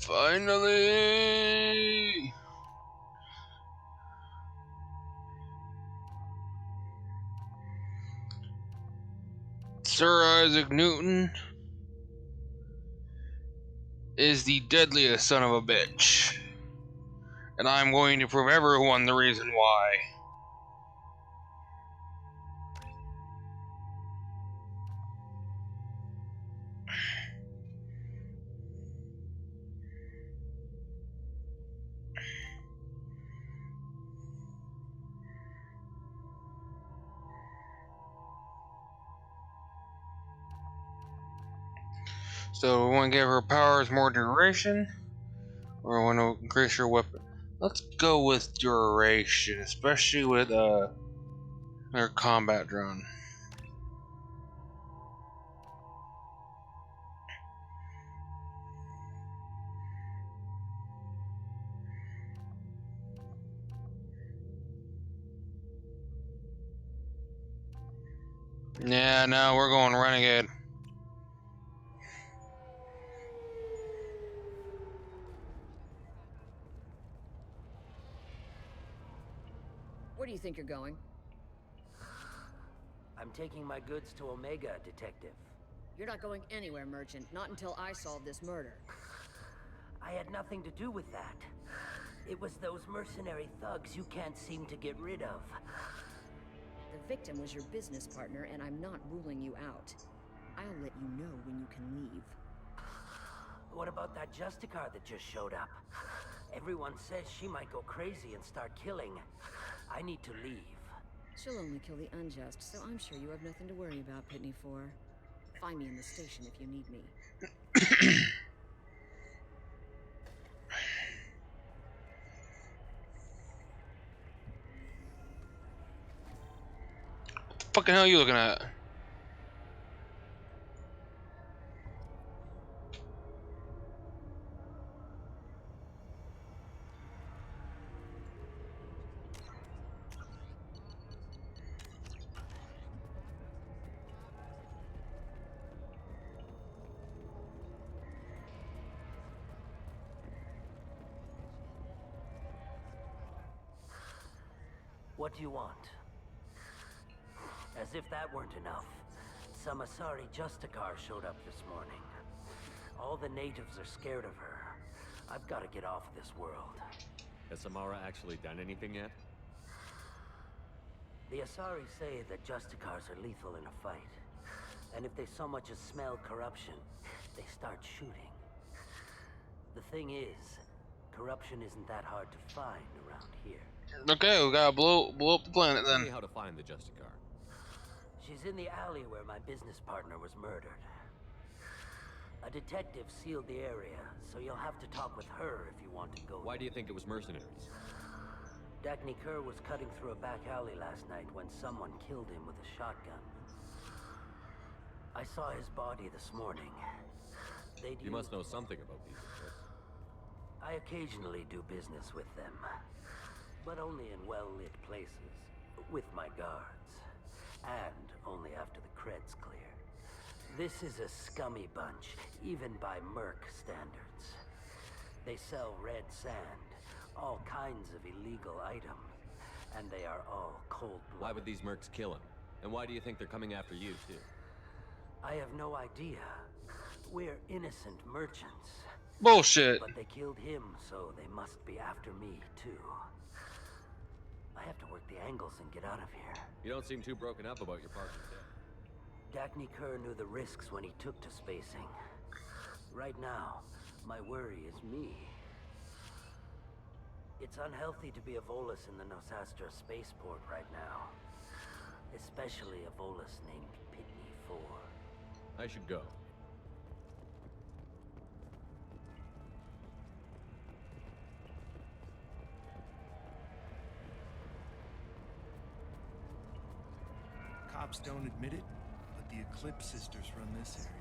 Finally! Sir Isaac Newton is the deadliest son of a bitch. And I'm going to prove everyone the reason why. So we want to give her powers more duration, or we want to increase her weapon. Let's go with duration, especially with her combat drone. Yeah, no, we're going renegade.
Where do you think you're going?
I'm taking my goods to Omega, Detective.
You're not going anywhere, Merchant. Not until I solve this murder.
I had nothing to do with that. It was those mercenary thugs you can't seem to get rid of.
The victim was your business partner, and I'm not ruling you out. I'll let you know when you can leave.
What about that Justicar that just showed up? Everyone says she might go crazy and start killing. I need to leave.
She'll only kill the unjust, so I'm sure you have nothing to worry about, Pitney 4. Find me in the station if you need me.
What the fucking hell are you looking at?
What do you want? As if that weren't enough, some Asari Justicar showed up this morning. All the natives are scared of her. I've got to get off this world.
Has Samara actually done anything yet?
The Asari say that Justicars are lethal in a fight. And if they so much as smell corruption, they start shooting. The thing is, corruption isn't that hard to find around here.
Okay, we gotta blow up the planet
Tell
then.
me how to find the Justicar.
She's in the alley where my business partner was murdered. A detective sealed the area, so you'll have to talk with her if you want to go.
Why do you think it was mercenaries?
Dagny Kerr was cutting through a back alley last night when someone killed him with a shotgun. I saw his body this morning.
You must know something about these Eclipse.
I occasionally do business with them, but only in well-lit places, with my guards, and only after the cred's clear. This is a scummy bunch, even by Merc standards. They sell red sand, all kinds of illegal items, and they are all cold-blooded.
Why would these mercs kill him? And why do you think they're coming after you, too?
I have no idea. We're innocent merchants.
Bullshit.
But they killed him, so they must be after me, too. I have to work the angles and get out of here.
You don't seem too broken up about your partner's death.
Dagny Kerr knew the risks when he took to spacing. Right now, my worry is me. It's unhealthy to be a Volus in the Nosastra spaceport right now. Especially a Volus named Pitney 4.
I should go.
Cops don't admit it, but the Eclipse sisters run this area.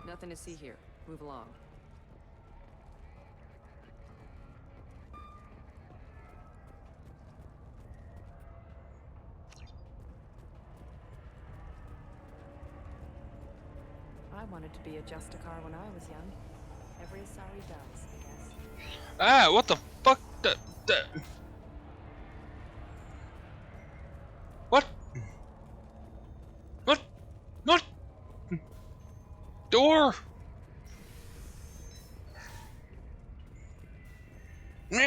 Nothing to see here. Move along. I wanted to be a Justicar when I was young. Every Asari does, I guess.
Ah, what the fuck? What? What? What? Door? Nah.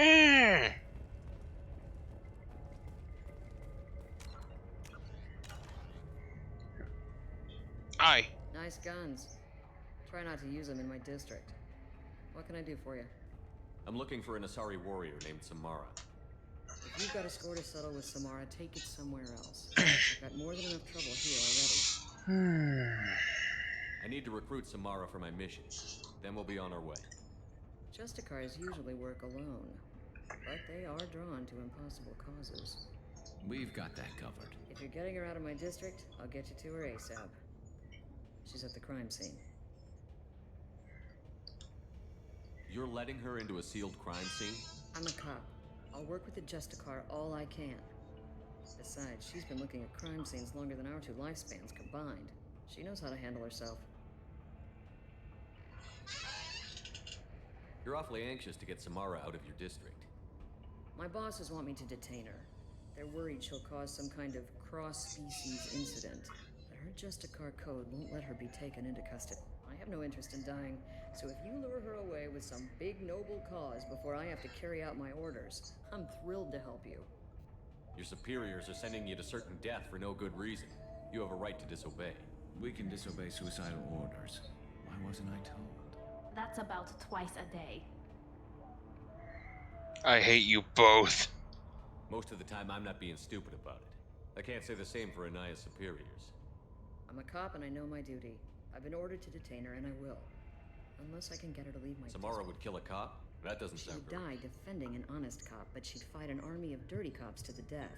Aye.
Nice guns. Try not to use them in my district. What can I do for you?
I'm looking for an Asari warrior named Samara.
If you've got a score to settle with Samara, take it somewhere else. I've got more than enough trouble here already.
I need to recruit Samara for my mission. Then we'll be on our way.
Justicars usually work alone, but they are drawn to impossible causes.
We've got that covered.
If you're getting her out of my district, I'll get you to her ASAP. She's at the crime scene.
You're letting her into a sealed crime scene?
I'm a cop. I'll work with the Justicar all I can. Besides, she's been looking at crime scenes longer than our two lifespans combined. She knows how to handle herself.
You're awfully anxious to get Samara out of your district.
My bosses want me to detain her. They're worried she'll cause some kind of cross-species incident. But her Justicar code won't let her be taken into custody. I have no interest in dying, so if you lure her away with some big noble cause before I have to carry out my orders, I'm thrilled to help you.
Your superiors are sending you to certain death for no good reason. You have a right to disobey.
We can disobey suicidal orders. Why wasn't I told?
That's about twice a day.
I hate you both.
Most of the time, I'm not being stupid about it. I can't say the same for Anaya's superiors.
I'm a cop and I know my duty. I've been ordered to detain her and I will. Unless I can get her to leave my
Samara would kill a cop? That doesn't
She
sound
would
good.
die defending an honest cop, but she'd fight an army of dirty cops to the death.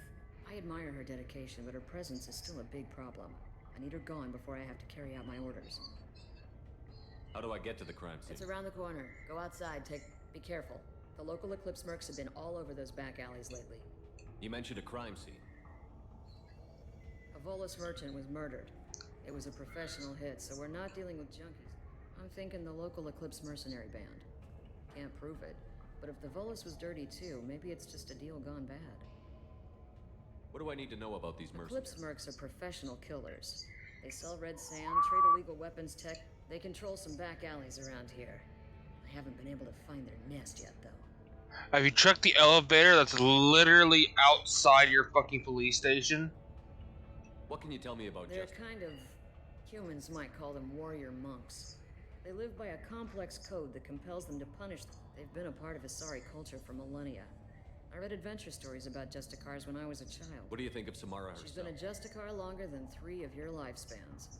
I admire her dedication, but her presence is still a big problem. I need her gone before I have to carry out my orders.
How do I get to the crime scene?
It's around the corner. Go outside. Be careful. The local Eclipse mercs have been all over those back alleys lately.
You mentioned a crime scene.
A Volus merchant was murdered. It was a professional hit, so we're not dealing with junkies. I'm thinking the local Eclipse mercenary band. Can't prove it, but if the Volus was dirty too, maybe it's just a deal gone bad.
What do I need to know about these mercenaries?
Eclipse mercs are professional killers. They sell red sand, trade illegal weapons tech. They control some back alleys around here. I haven't been able to find their nest yet, though.
Have you checked the elevator that's literally outside your fucking police station?
What can you tell me about
They're
justice?
kind of... humans might call them warrior monks. They live by a complex code that compels them to punish them. They've been a part of Asari culture for millennia. I read adventure stories about Justicars when I was a child.
What do you think of Samara
She's
herself?
been a Justicar longer than 3 of your lifespans.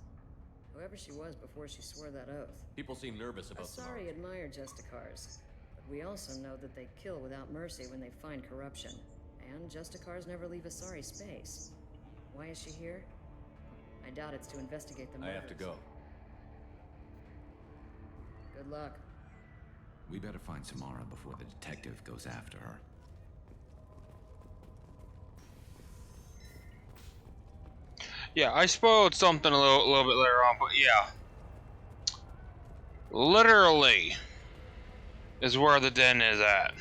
Whoever she was before she swore that oath.
People seem nervous about Samara.
Asari admire Justicars, but we also know that they kill without mercy when they find corruption. And Justicars never leave Asari space. Why is she here? I doubt it's to investigate the
I
murders.
have to go.
Good luck.
We better find Samara before the detective goes after her.
Yeah, I spoiled something a little bit later on, but yeah. Literally is where the den is at.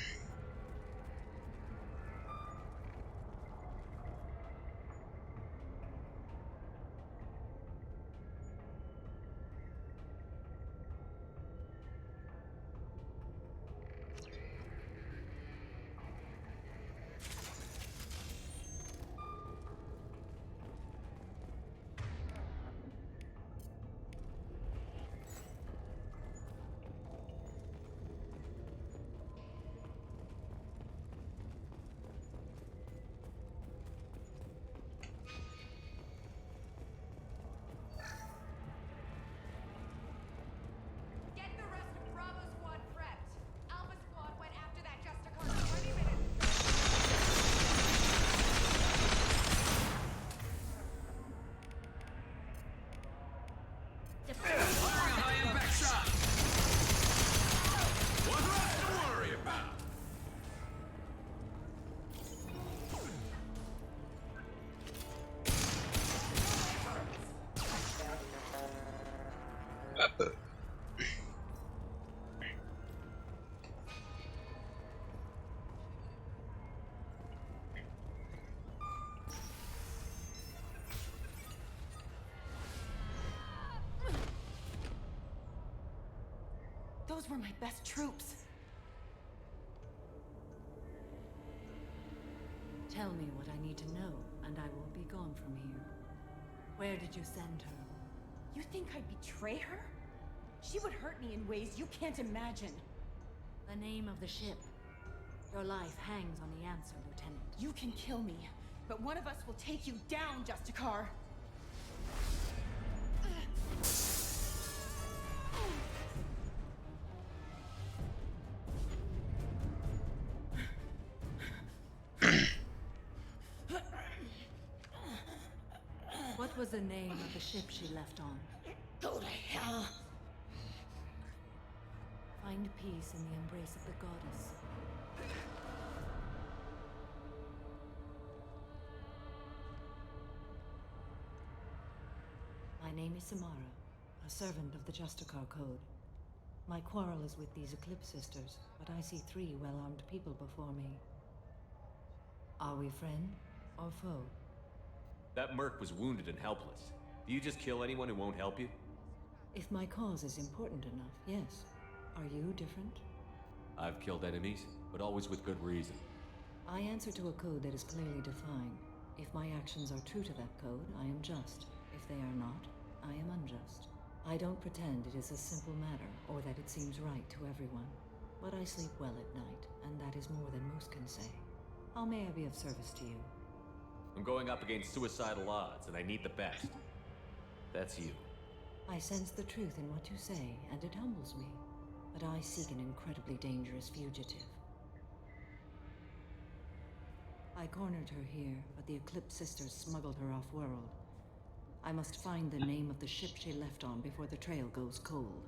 Get the rest of Bravo Squad prepped. Alpha Squad went after that Justicar 20 minutes
Firing a high-impact shot! What's left to worry about?
Those were my best troops. Tell me what I need to know, and I will be gone from here. Where did you send her? You think I'd betray her? She would hurt me in ways you can't imagine. The name of the ship. Your life hangs on the answer, Lieutenant. You can kill me, but one of us will take you down, Justicar. What was the name of the ship she left on?
Go to hell.
Find peace in the embrace of the goddess. My name is Samara, a servant of the Justicar Code. My quarrel is with these Eclipse sisters, but I see 3 well-armed people before me. Are we friend or foe?
That merc was wounded and helpless. Do you just kill anyone who won't help you?
If my cause is important enough, yes. Are you different?
I've killed enemies, but always with good reason.
I answer to a code that is clearly defined. If my actions are true to that code, I am just. If they are not, I am unjust. I don't pretend it is a simple matter, or that it seems right to everyone. But I sleep well at night, and that is more than most can say. How may I be of service to you?
I'm going up against suicidal odds, and I need the best. That's you.
I sense the truth in what you say, and it humbles me. But I seek an incredibly dangerous fugitive. I cornered her here, but the Eclipse sisters smuggled her off-world. I must find the name of the ship she left on before the trail goes cold.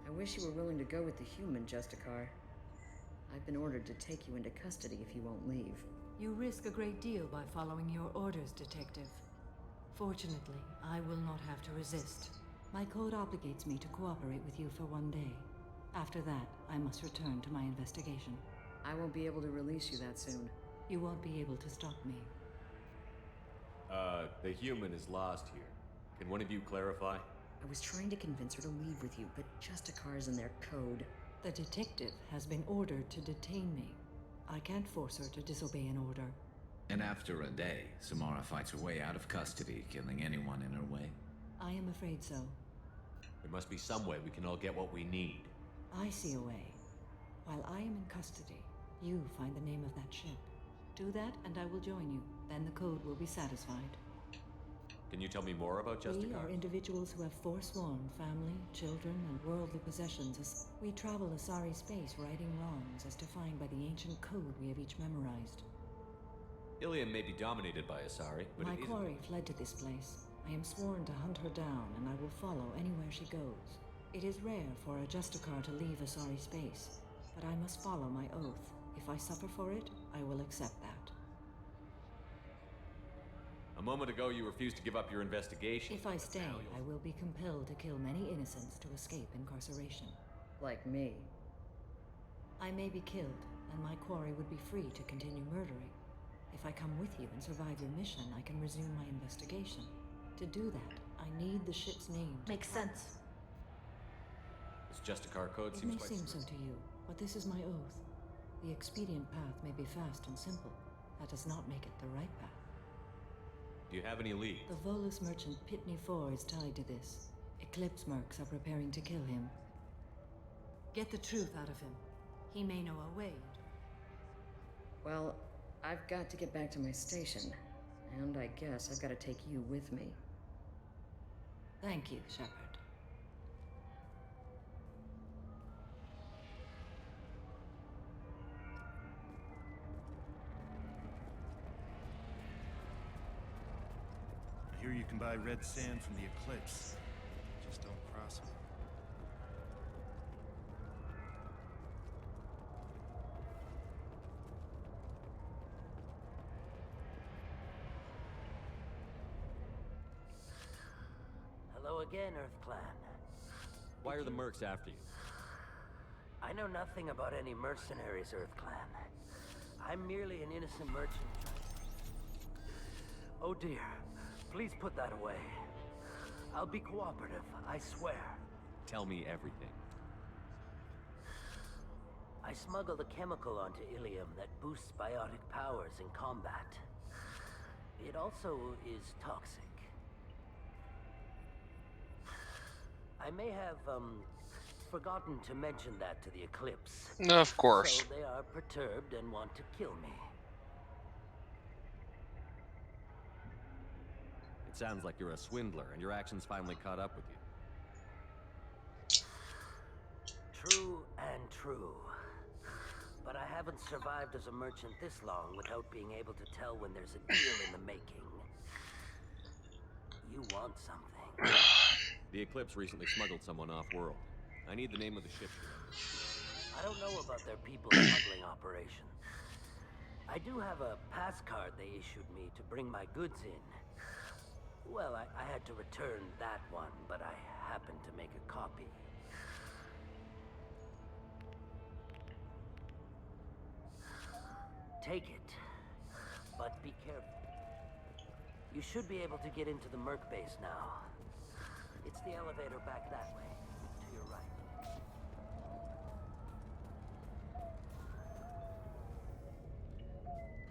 I wish you were willing to go with the human, Justicar. I've been ordered to take you into custody if you won't leave.
You risk a great deal by following your orders, Detective. Fortunately, I will not have to resist. My code obligates me to cooperate with you for one day. After that, I must return to my investigation.
I won't be able to release you that soon.
You won't be able to stop me.
The human is lost here. Can one of you clarify?
I was trying to convince her to leave with you, but Justicar's in their code.
The detective has been ordered to detain me. I can't force her to disobey an order.
And after a day, Samara fights her way out of custody, killing anyone in her way.
I am afraid so.
There must be some way we can all get what we need.
I see a way. While I am in custody, you find the name of that ship. Do that, and I will join you. Then the code will be satisfied.
Can you tell me more about
We
Justicar?
are individuals who have forsworn family, children, and worldly possessions. We travel Asari space, righting wrongs as defined by the ancient code we have each memorized.
Illium may be dominated by Asari, but
My
it isn't.
quarry fled to this place. I am sworn to hunt her down, and I will follow anywhere she goes. It is rare for a Justicar to leave Asari space, but I must follow my oath. If I suffer for it, I will accept that.
A moment ago, you refused to give up your investigation.
If I stay, I will be compelled to kill many innocents to escape incarceration.
Like me.
I may be killed, and my quarry would be free to continue murdering. If I come with you and survive your mission, I can resume my investigation. To do that, I need the ship's name.
Makes sense.
This Justicar code
It
seems
may
quite
seem so
smooth.
to you, but this is my oath. The expedient path may be fast and simple. That does not make it the right path.
Do you have any leads?
The Volus merchant Pitney 4 is tied to this. Eclipse mercs are preparing to kill him. Get the truth out of him. He may know a way.
Well, I've got to get back to my station. And I guess I've got to take you with me.
Thank you, Shepard.
I hear you can buy red sand from the Eclipse. Just don't cross them.
Hello again, Earth Clan.
Why are the mercs after you?
I know nothing about any mercenaries, Earth Clan. I'm merely an innocent merchant. Oh dear. Please put that away. I'll be cooperative, I swear.
Tell me everything.
I smuggled a chemical onto Illium that boosts biotic powers in combat. It also is toxic. I may have, forgotten to mention that to the Eclipse.
Of course.
So they are perturbed and want to kill me.
It sounds like you're a swindler, and your actions finally caught up with you.
True and true. But I haven't survived as a merchant this long without being able to tell when there's a deal in the making. You want something.
The Eclipse recently smuggled someone off-world. I need the name of the ship.
I don't know about their people smuggling operation. I do have a pass card they issued me to bring my goods in. Well, I had to return that one, but I happened to make a copy. Take it, but be careful. You should be able to get into the Merc base now. It's the elevator back that way, to your right.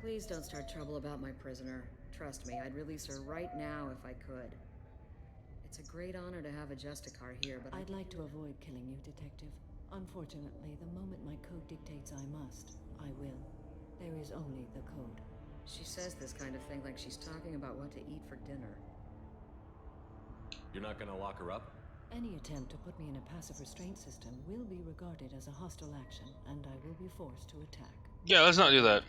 Please don't start trouble about my prisoner. Trust me, I'd release her right now if I could. It's a great honor to have a Justicar here, but
I'd like to avoid killing you, Detective. Unfortunately, the moment my code dictates I must, I will. There is only the code.
She says this kind of thing like she's talking about what to eat for dinner.
You're not gonna lock her up?
Any attempt to put me in a passive restraint system will be regarded as a hostile action, and I will be forced to attack.
Yeah, let's not do that.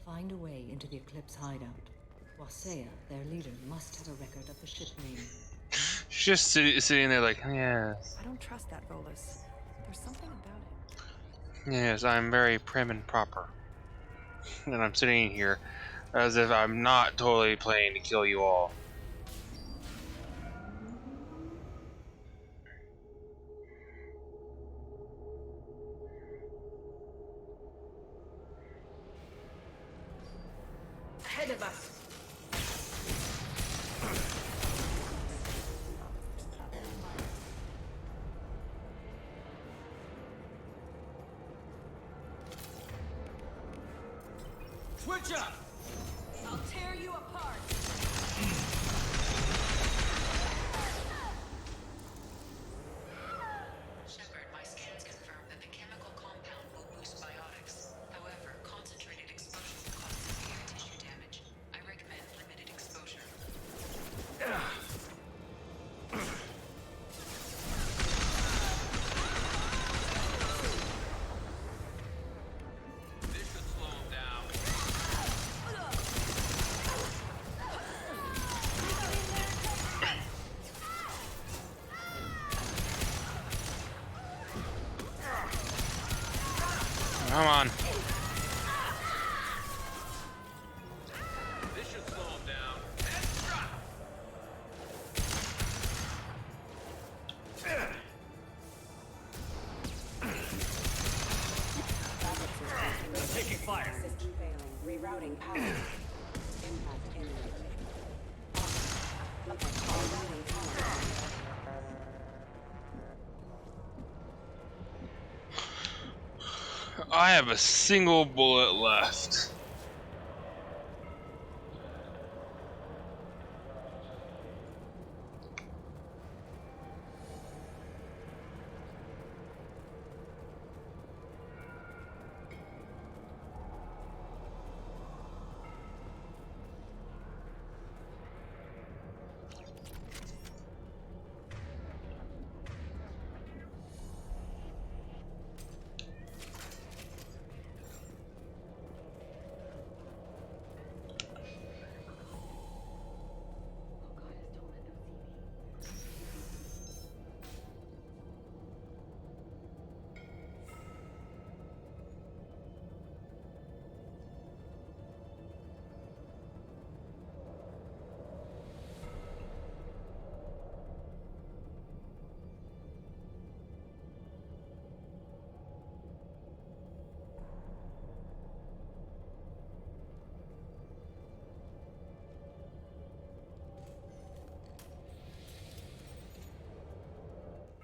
Find a way into the Eclipse hideout. Wasea, their leader, must have a record of the ship name.
She's just sitting there like, yes.
I don't trust that Volus. There's something about it.
Yes, I'm very prim and proper. And I'm sitting here as if I'm not totally playing to kill you all.
Ahead of us.
Switch up!
I'll tear you apart.
Shepard, my scans confirm that the chemical compound will boost biotics. However, concentrated exposure will cause severe tissue damage. I recommend limited exposure.
This should slow him down.
Come on.
This should slow him down. Headshot! Taking fire.
System failing. Rerouting power. Impact imminent.
I have a single bullet left.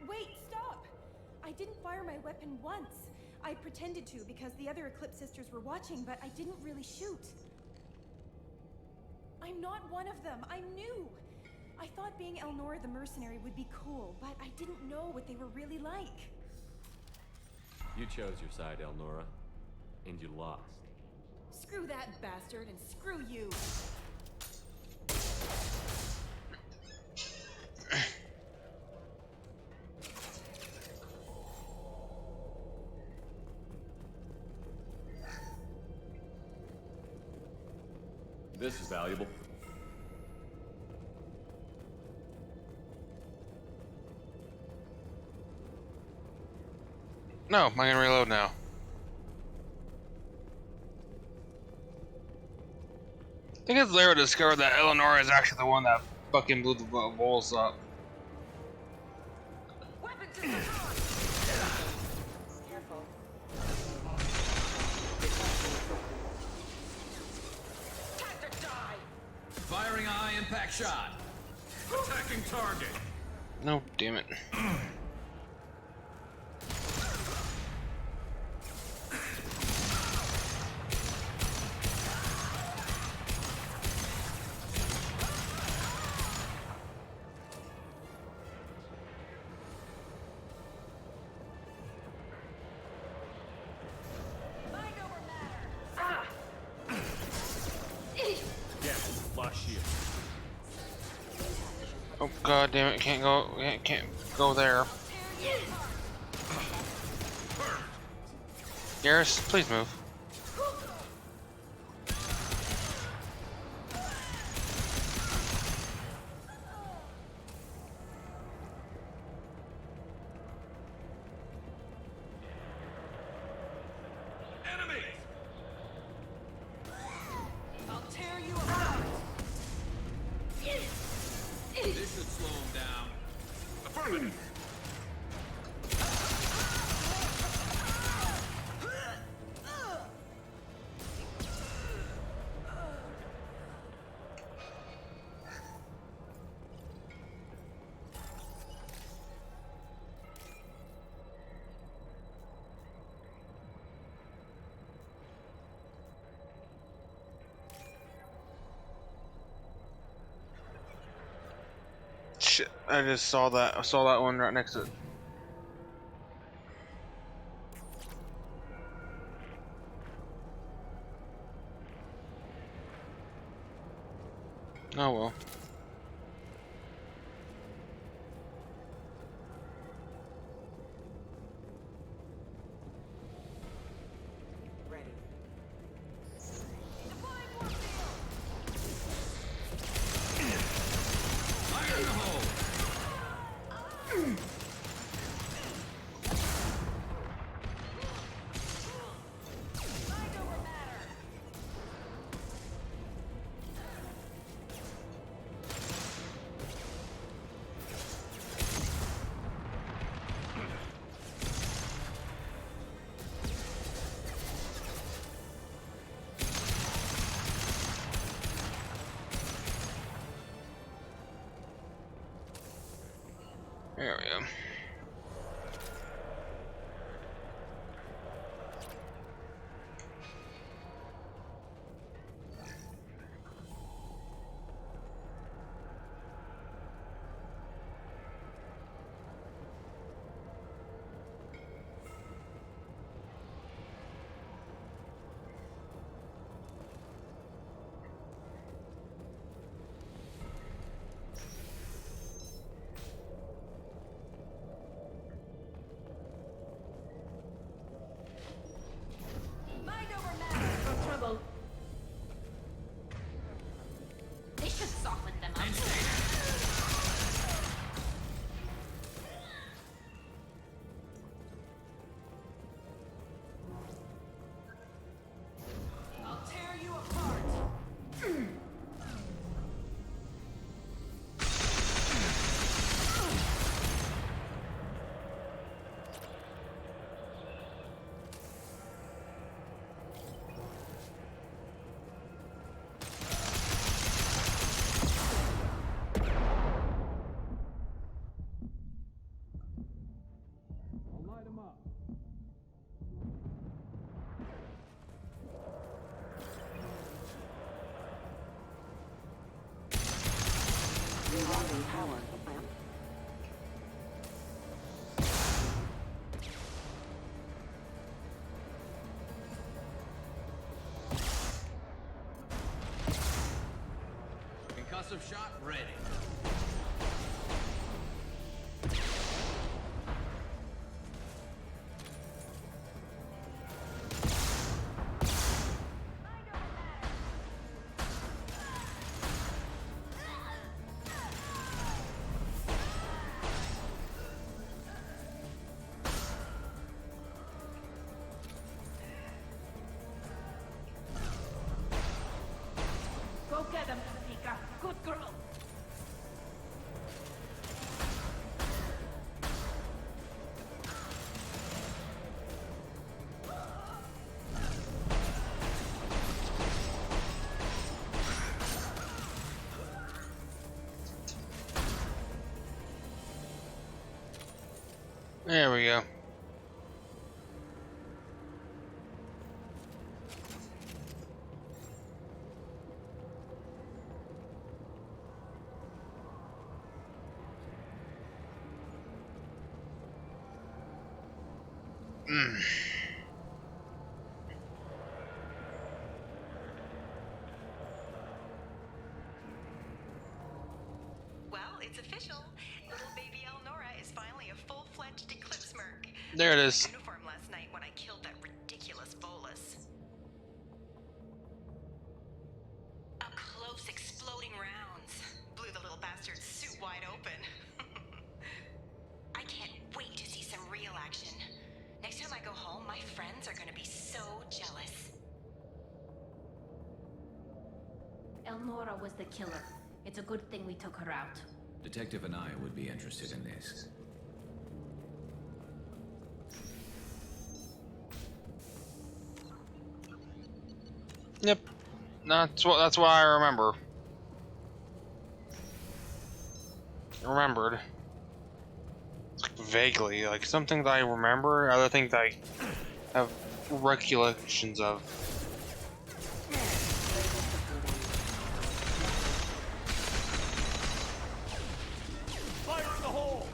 Wait, stop! I didn't fire my weapon once. I pretended to because the other Eclipse sisters were watching, but I didn't really shoot. I'm not one of them. I'm new. I thought being Elnora the mercenary would be cool, but I didn't know what they were really like.
You chose your side, Elnora, and you lost.
Screw that bastard and screw you.
This is valuable.
No, I'm gonna reload now. I think it's Lara discovered that Eleanor is actually the one that fucking blew the balls up.
Careful.
Firing a high impact shot. Attacking target.
No, damn it. Oh god damn it! Can't go. Can't go there. Garrus, please move.
I'll tear you apart.
This should slow him down. Affirmative.
Shit! I just saw that. I saw that one right next to it. Oh well.
Fire in the hole.
There we go.
Mind over matter. No trouble.
This should soften them up.
I'll tear you apart.
I'll light him up.
Rerouting power.
Concussive shot ready.
Go get him, Mika. Good girl.
There we go.
Well, it's official. official. Little baby Elnora is finally a full-fledged Eclipse merc.
There it is.
Uniform last night when I killed that ridiculous bolus. Up close, exploding rounds blew the little bastard's suit wide open. I can't wait to see some real action. Next time I go home, my friends are gonna be so jealous.
Elnora was the killer. It's a good thing we took her out.
Detective and I would be interested in this.
Yep. That's what I remember. Remembered. Vaguely. Like something that I remember, other things I have recollections of.
Fire in the hole!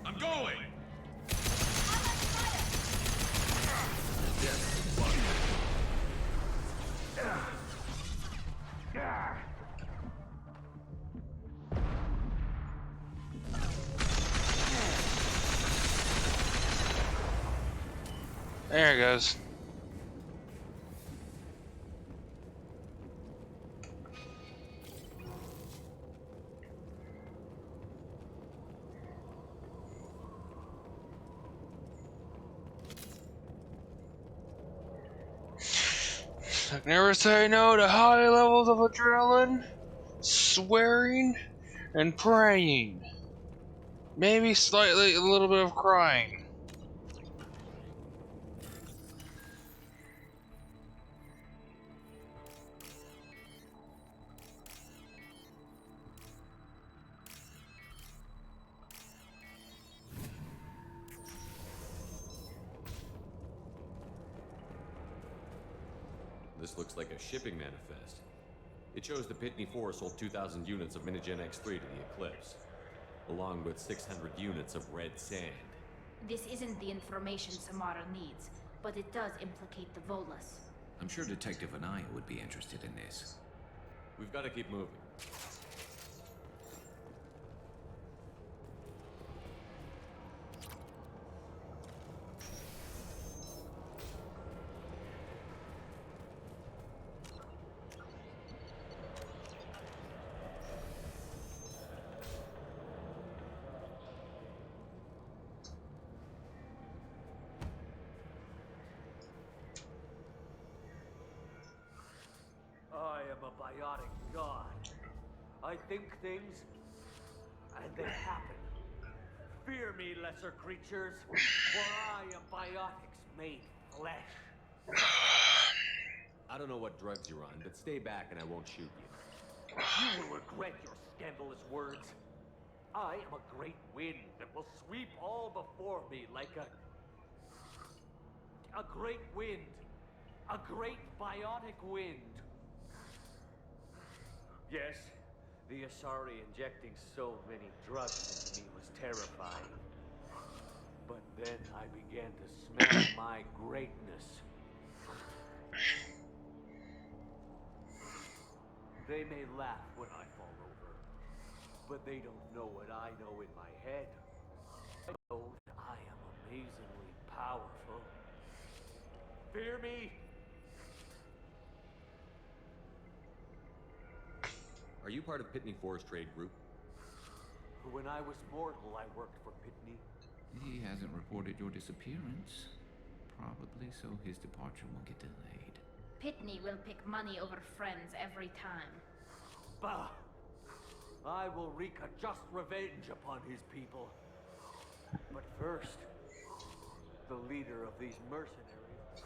I'm going!
There it goes. Never say no to high levels of adrenaline, swearing, and praying. Maybe slightly a little bit of crying.
This looks like a shipping manifest. It shows the Pitney 4 sold 2,000 units of Minigen X3 to the Eclipse, along with 600 units of red sand.
This isn't the information Samara needs, but it does implicate the Volus.
I'm sure Detective and I would be interested in this.
We've got to keep moving.
I am a biotic god. I think things, and they happen. Fear me, lesser creatures, for I am biotics made flesh.
I don't know what drugs you're on, but stay back and I won't shoot you.
You will regret your scandalous words. I am a great wind that will sweep all before me like a great wind. A great biotic wind. Yes, the Asari injecting so many drugs into me was terrifying. But then I began to smell my greatness. They may laugh when I fall over, but they don't know what I know in my head. I know that I am amazingly powerful. Fear me?
Are you part of Pitney 4's trade group?
When I was mortal, I worked for Pitney.
He hasn't reported your disappearance. Probably so his departure will get delayed.
Pitney will pick money over friends every time.
Bah! I will wreak a just revenge upon his people. But first, the leader of these mercenaries,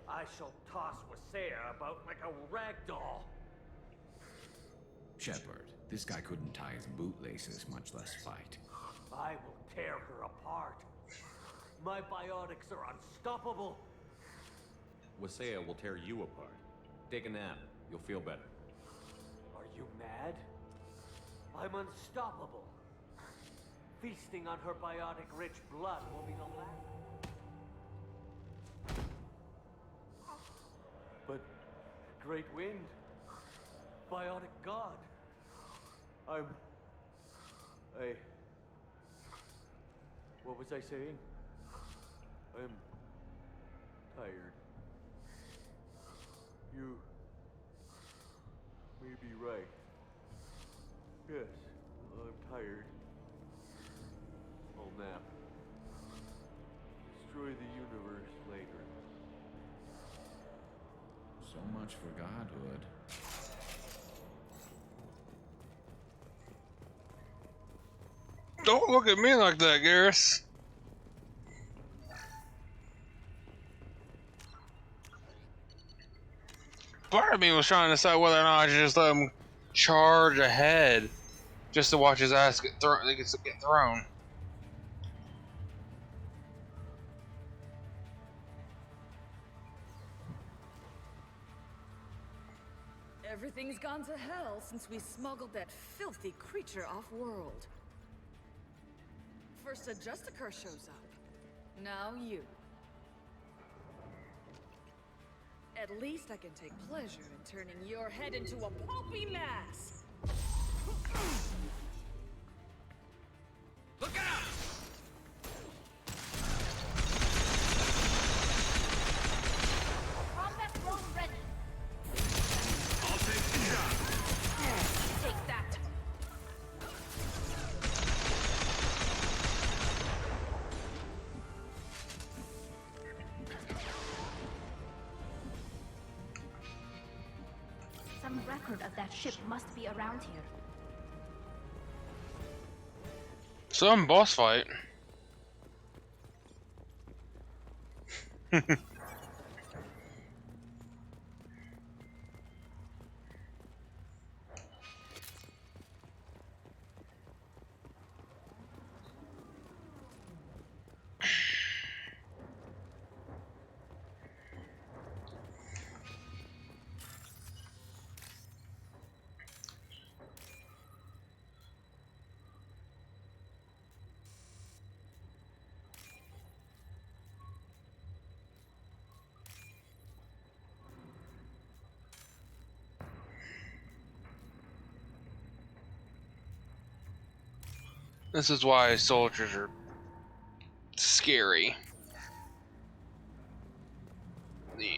I shall toss Wasea about like a rag doll.
Shepard, this guy couldn't tie his bootlaces, much less fight.
I will tear her apart. My biotics are unstoppable.
Wasea will tear you apart. Take a nap. You'll feel better.
Are you mad? I'm unstoppable. Feasting on her biotic-rich blood will be the last. But, Great Wind, Biotic God, what was I saying? I'm tired. You may be right. Yes, I'm tired. I'll nap. Destroy the universe later.
So much for godhood.
Don't look at me like that, Garrus. Part of me was trying to decide whether or not I should just let him charge ahead, just to watch his ass get thrown.
Everything's gone to hell since we smuggled that filthy creature off-world. First a Justicar shows up. Now you. At least I can take pleasure in turning your head into a pulpy mass!
Look out!
Combat drone ready.
I'll take the shot.
Take that. Some record of that ship must be around here.
Some boss fight. This is why soldiers are scary. The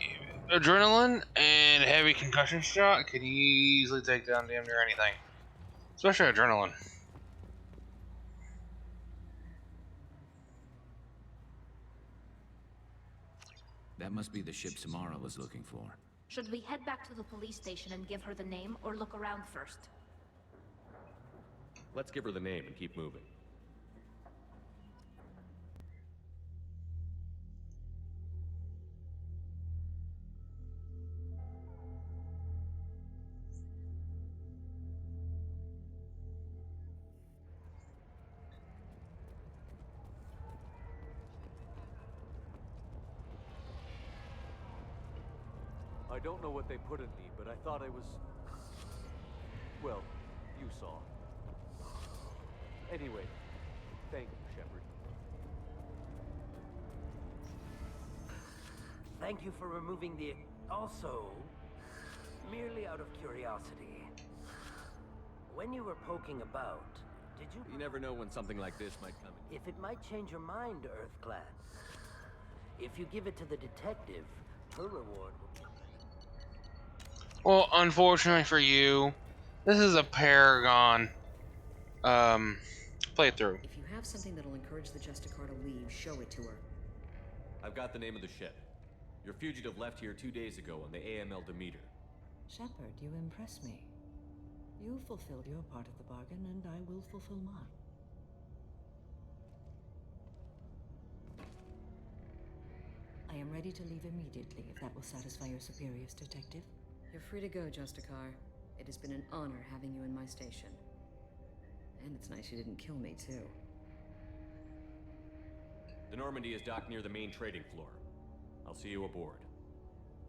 adrenaline and heavy concussion shot could easily take down damn near anything. Especially adrenaline.
That must be the ship Samara was looking for.
Should we head back to the police station and give her the name, or look around first?
Let's give her the name and keep moving.
I don't know what they put in me, but I thought I was... Well, you saw. Anyway, thank you, Shepard.
Thank you for removing the... Also, merely out of curiosity, when you were poking about, did you...
You never know when something like this might come in.
If it might change your mind, Earth Clan. If you give it to the detective, her reward will be...
Well, unfortunately for you, this is a Paragon playthrough.
If you have something that'll encourage the Justicar to leave, show it to her.
I've got the name of the ship. Your fugitive left here 2 days ago on the AML Demeter.
Shepard, you impress me. You fulfilled your part of the bargain, and I will fulfill mine. I am ready to leave immediately, if that will satisfy your superiors, Detective.
You're free to go, Justicar. It has been an honor having you in my station. And it's nice you didn't kill me, too.
The Normandy is docked near the main trading floor. I'll see you aboard.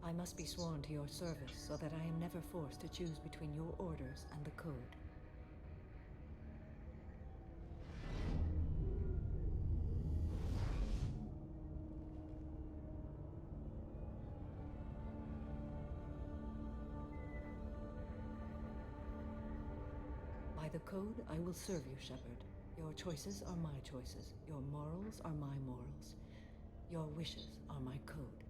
I must be sworn to your service so that I am never forced to choose between your orders and the Code. By the Code, I will serve you, Shepard. Your choices are my choices. Your morals are my morals. Your wishes are my code.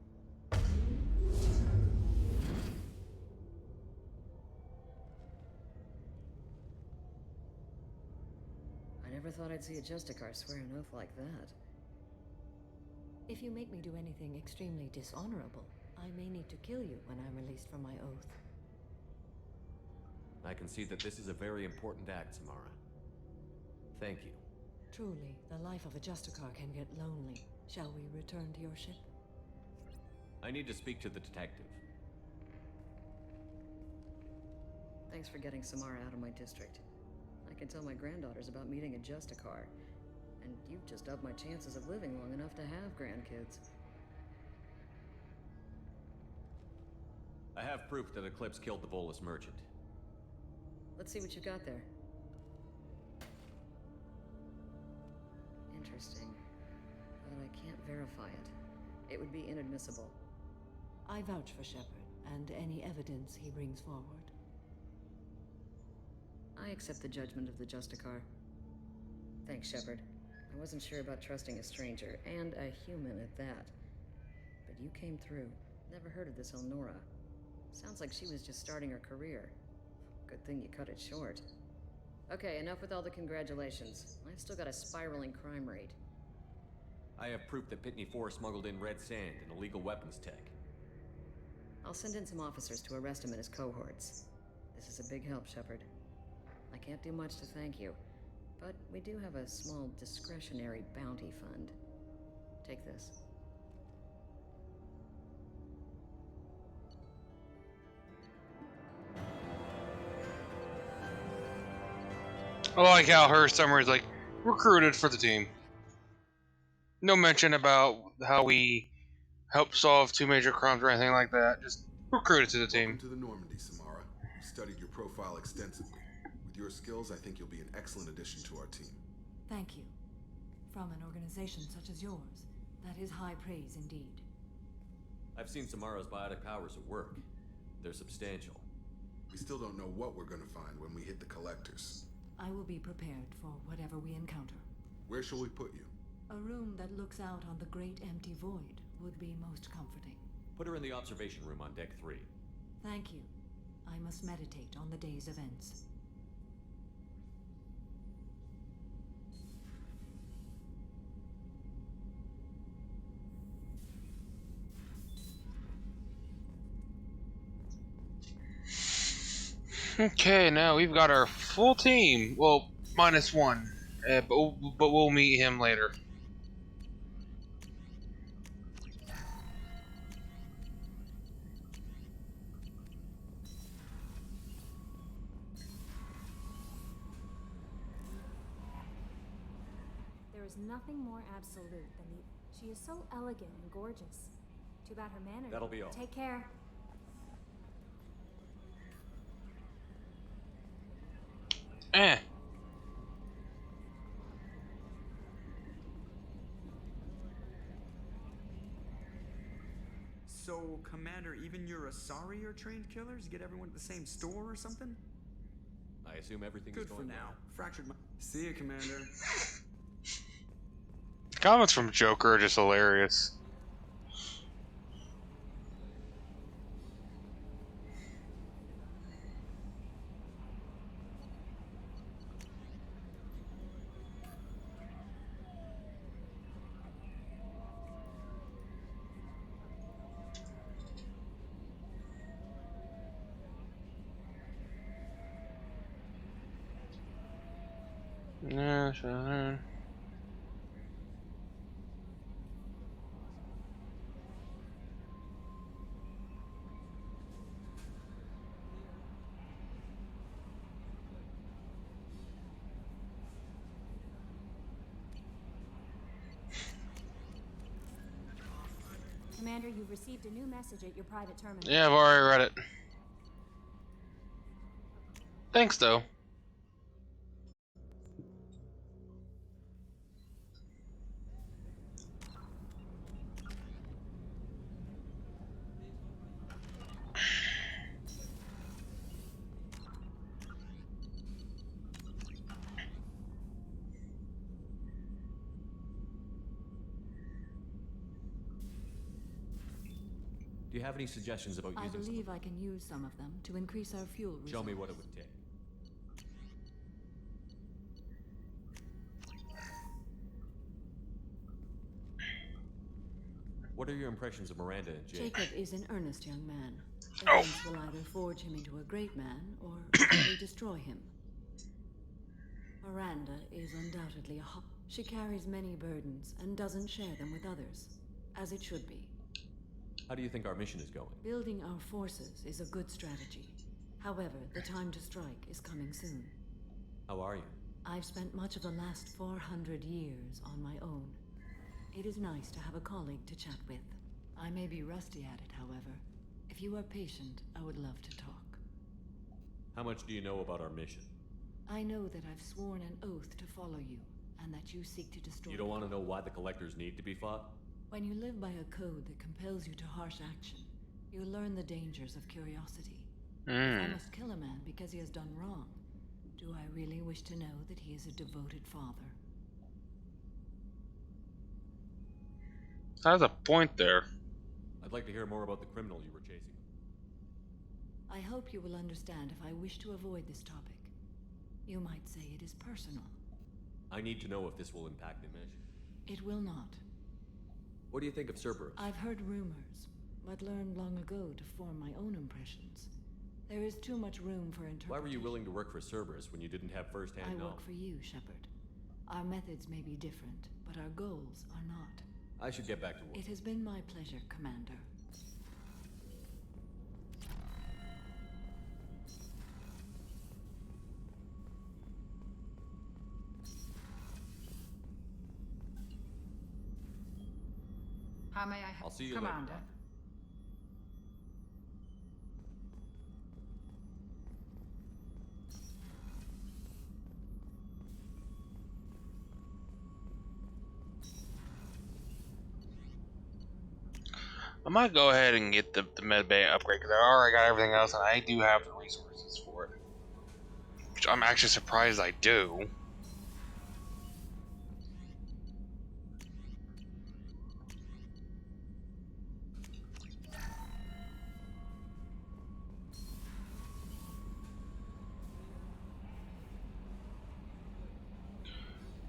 I never thought I'd see a Justicar swear an oath like that.
If you make me do anything extremely dishonorable, I may need to kill you when I'm released from my oath.
I can see that this is a very important act, Samara. Thank you.
Truly, the life of a Justicar can get lonely. Shall we return to your ship?
I need to speak to the detective.
Thanks for getting Samara out of my district. I can tell my granddaughters about meeting a Justicar, and you've just upped my chances of living long enough to have grandkids.
I have proof that Eclipse killed the Volus merchant.
Let's see what you got there. Interesting. But I can't verify it. It would be inadmissible.
I vouch for Shepard, and any evidence he brings forward.
I accept the judgment of the Justicar. Thanks, Shepard. I wasn't sure about trusting a stranger, and a human at that. But you came through. Never heard of this Elnora. Sounds like she was just starting her career. Good thing you cut it short. Okay, enough with all the congratulations. I've still got a spiraling crime rate.
I have proof that Pitney 4 smuggled in red sand and illegal weapons tech.
I'll send in some officers to arrest him and his cohorts. This is a big help, Shepard. I can't do much to thank you, but we do have a small discretionary bounty fund. Take this.
I like how her summary is like, recruited for the team. No mention about how we helped solve 2 major crimes or anything like that. Just recruited to the team.
Welcome to the Normandy, Samara. We studied your profile extensively. With your skills, I think you'll be an excellent addition to our team.
Thank you. From an organization such as yours, that is high praise indeed.
I've seen Samara's biotic powers at work. They're substantial.
We still don't know what we're gonna find when we hit the collectors.
I will be prepared for whatever we encounter.
Where shall we put you?
A room that looks out on the great empty void would be most comforting.
Put her in the observation room on deck 3.
Thank you. I must meditate on the day's events.
Okay, now we've got our full team. Well, minus one. But we'll meet him later.
There is nothing more absolute than the... She is so elegant and gorgeous. Too bad her manners...
That'll be all.
Take care.
So, Commander, even your Asari are trained killers? Get everyone at the same store or something?
I assume everything
Good
is going
for now.
well.
Fractured my... See ya, Commander.
Comments from Joker are just hilarious. Yeah, sure.
Commander, you've received a new message at your private terminal.
Yeah, I've already read it. Thanks, though.
Do you have any suggestions about
I
using some?
believe I can use some of them to increase our fuel reserves.
Show me what it would take. What are your impressions of Miranda and Jake?
Jacob is an earnest young man. Events will either forge him into a great man or utterly destroy him. Miranda is undoubtedly a hot. She carries many burdens and doesn't share them with others, as it should be.
How do you think our mission is going?
Building our forces is a good strategy. However, the time to strike is coming soon.
How are you?
I've spent much of the last 400 years on my own. It is nice to have a colleague to chat with. I may be rusty at it, however. If you are patient, I would love to talk.
How much do you know about our mission?
I know that I've sworn an oath to follow you, and that you seek to destroy.
You don't want to know why the collectors need to be fought?
When you live by a code that compels you to harsh action, you learn the dangers of curiosity. If I must kill a man because he has done wrong, do I really wish to know that he is a devoted father?
There's a point there.
I'd like to hear more about the criminal you were chasing.
I hope you will understand if I wish to avoid this topic. You might say it is personal.
I need to know if this will impact the mission.
It will not.
What do you think of Cerberus?
I've heard rumors, but learned long ago to form my own impressions. There is too much room for interpretation.
Why were you willing to work for Cerberus when you didn't have first-hand knowledge?
I work for you, Shepard. Our methods may be different, but our goals are not.
I should get back to work.
It has been my pleasure, Commander.
How may I
I'll see you
Commander?
later.
I might go ahead and get the med bay upgrade because I already got everything else and I do have the resources for it. Which I'm actually surprised I do.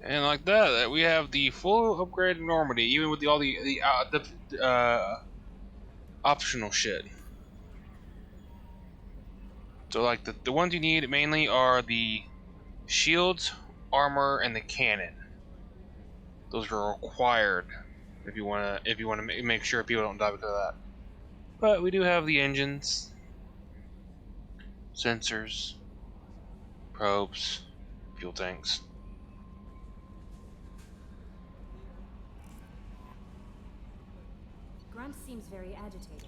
And like that, we have the full upgraded Normandy, even with all the optional shit. So like the ones you need mainly are the shields, armor, and the cannon. Those are required if you wanna make sure people don't die because of that. But we do have the engines, sensors, probes, fuel tanks.
Grunt seems very agitated.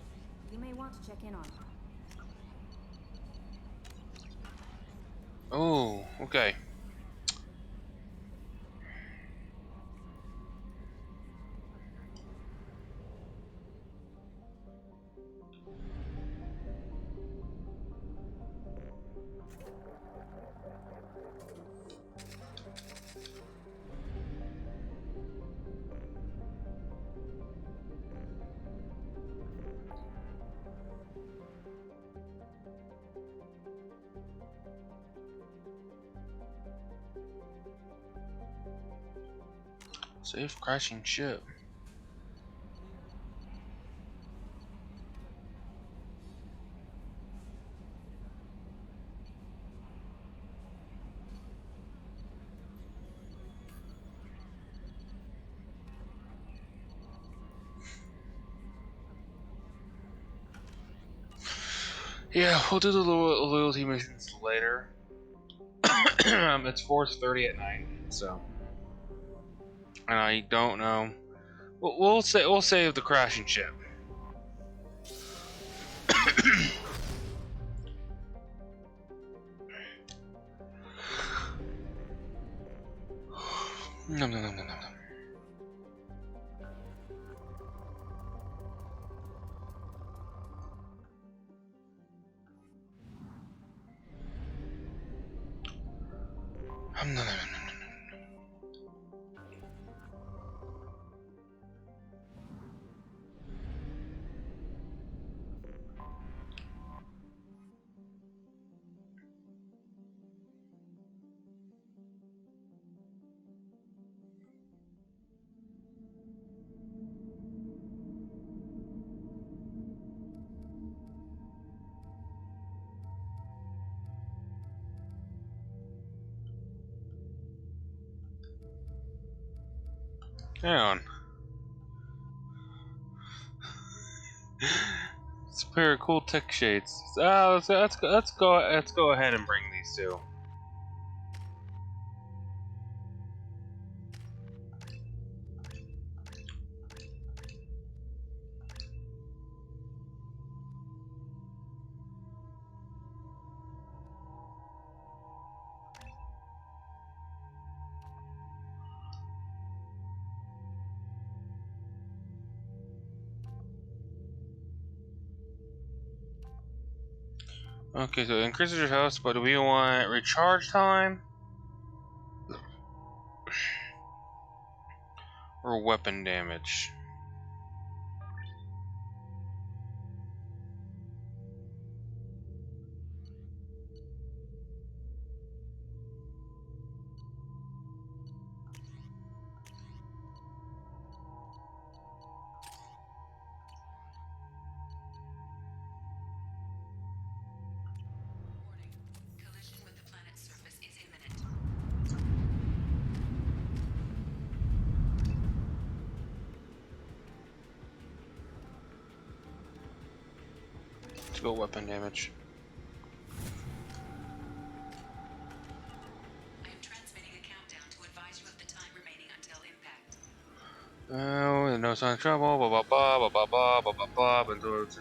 You may want to check in on him.
Oh, okay. Safe crashing ship. Yeah, we'll do the loyalty missions later. It's 4:30 at night, so. And I don't know. We'll save the crashing ship. Nom, nom, nom, nom, nom. Nom, nom, nom, nom. Hang on. It's a pair of cool tech shades. Let's go ahead and bring these two. Okay, so it increases your health, but do we want recharge time or weapon damage?
Collision with the planet's surface is imminent.
Let's go weapon damage.
I am transmitting a countdown to advise you of the time remaining until impact.
Oh, no sign of trouble. Blah blah blah blah blah blah blah blah blah. Until it's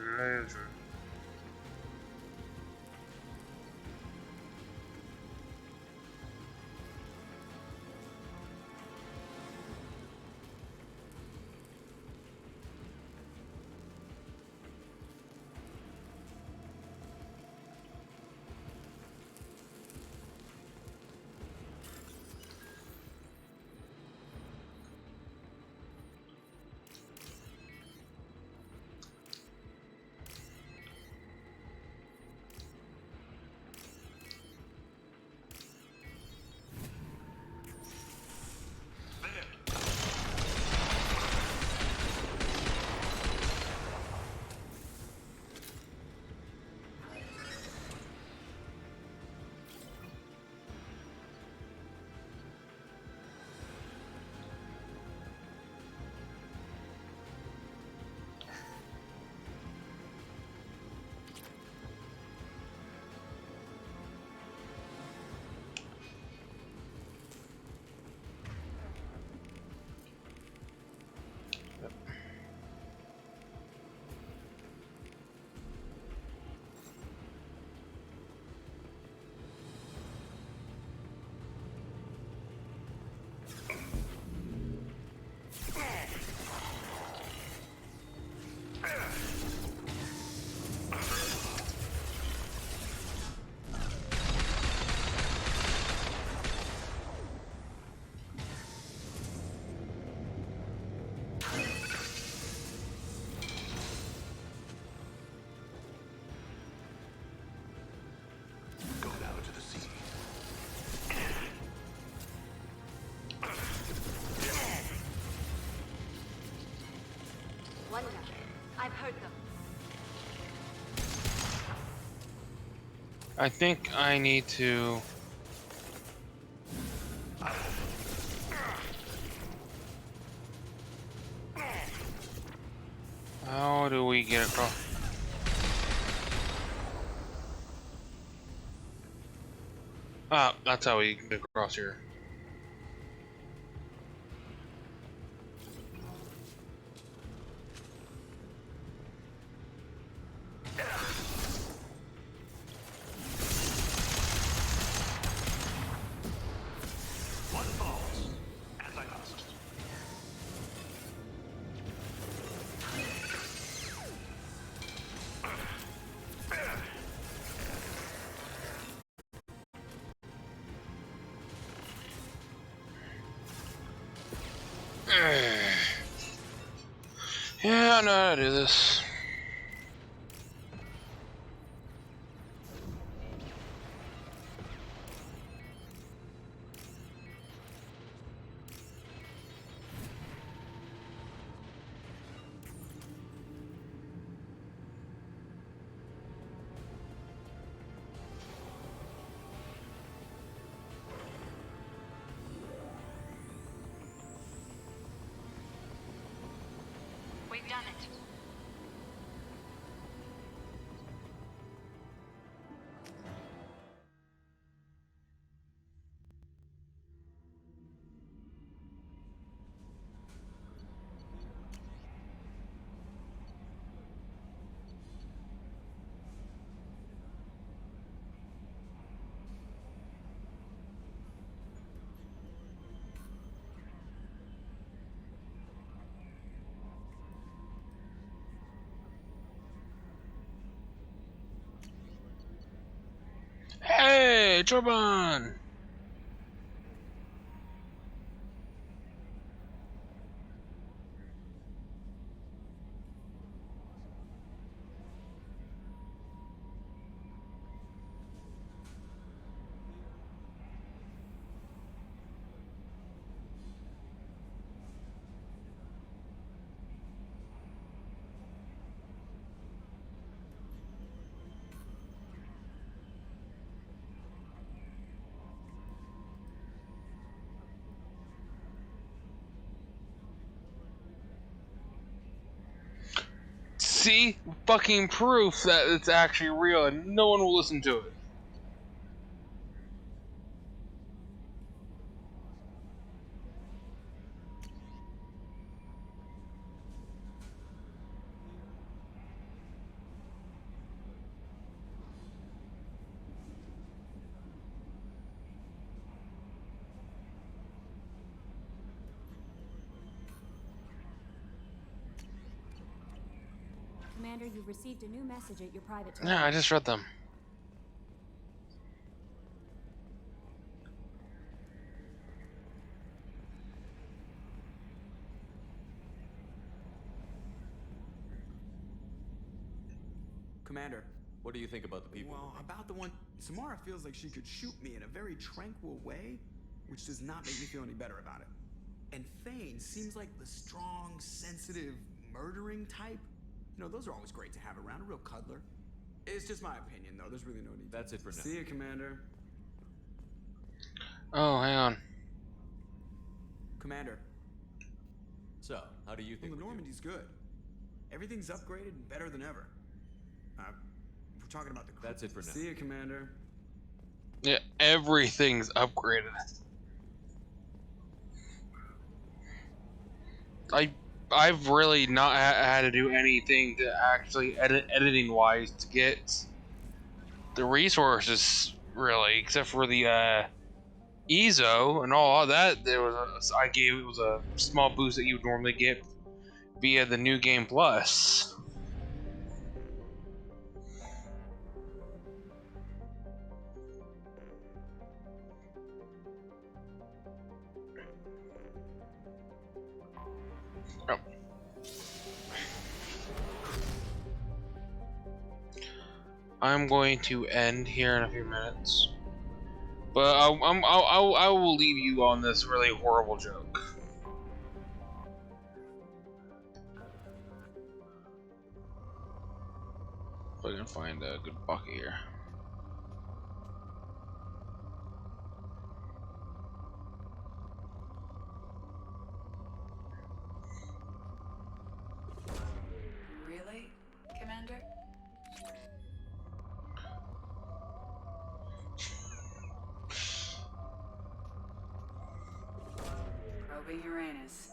Wonder. I've heard them.
I think I need to. How do we get across? Ah, that's how we get across here. Yeah, I know how to do this.
We've done it.
Hey, Turban! See? Fucking proof that it's actually real and no one will listen to it.
Commander, you've received a new message at your private
Yeah, I
telephone.
just read them.
Commander.
What do you think about the people?
Well, about the one, Samara feels like she could shoot me in a very tranquil way, which does not make me feel any better about it. And Thane seems like the strong, sensitive, murdering type. You know, those are always great to have around, a real cuddler. It's just my opinion, though. There's really no need.
That's it for now.
See you, Commander.
Oh, hang on.
Commander.
So, how do you think?
Well, the Normandy's good. Everything's upgraded and better than ever. We're talking about the.
That's it for now.
See you, Commander.
Yeah, everything's upgraded. I've really not had to do anything to actually editing wise to get the resources really, except for the EZO and all that. There was I gave it was a small boost that you would normally get via the new game plus. Oh. I'm going to end here in a few minutes, but I will leave you on this really horrible joke. If I can find a good bucket here.
Really, Commander? Probing Uranus.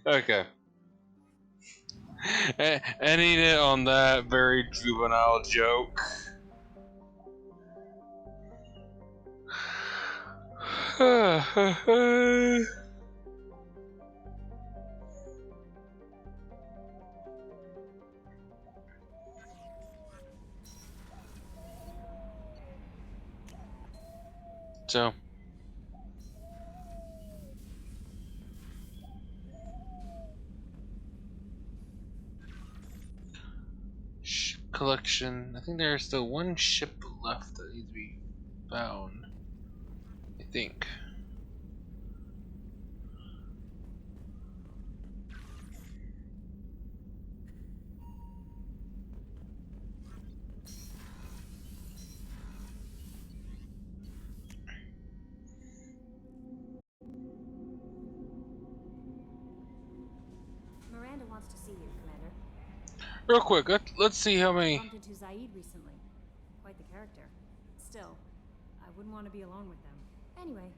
Okay. Ending it on that very juvenile joke. So collection. I think there's still one ship left that needs to be found. I think.
Miranda wants to see you, Commander.
Real quick, let's see how many.
Bumped into Zaid recently. Quite the character. Still, I wouldn't want to be alone with them. Anyway,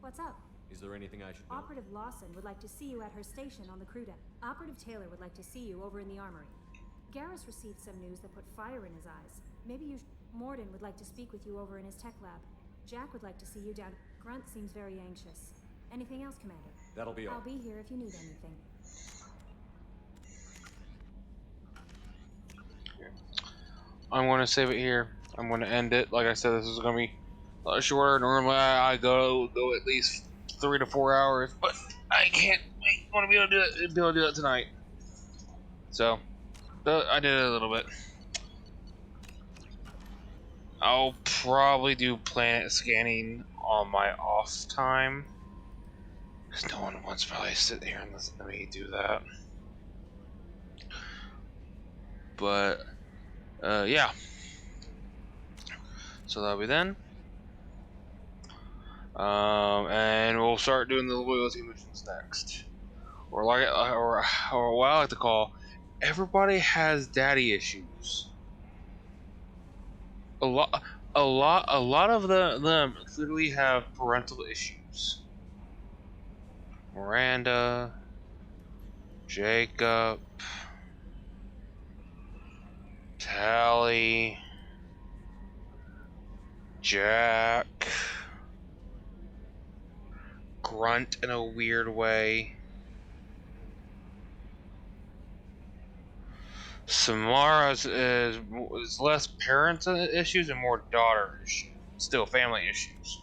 what's up?
Is there anything I should know?
Operative Lawson would like to see you at her station on the crew deck. Operative Taylor would like to see you over in the armory. Garrus received some news that put fire in his eyes. Maybe you Morden would like to speak with you over in his tech lab. Jack would like to see you down. Grunt seems very anxious. Anything else, Commander?
That'll be all.
I'll be here if you need anything.
I'm going to save it here. I'm going to end it. Like I said, this is going to be a lot shorter. Normally, I go at least 3 to 4 hours, but I can't wait. I want to be able to do it tonight. So, I did it a little bit. I'll probably do planet scanning on my off time, because no one wants to probably sit here and listen to me do that. But, yeah. So that'll be then. And we'll start doing the loyalty missions next. Or what I like to call, everybody has daddy issues. A lot of them clearly have parental issues. Miranda, Jacob, Tally, Jack, Grunt in a weird way. Samara's is less parents issues and more daughter issues. Still family issues.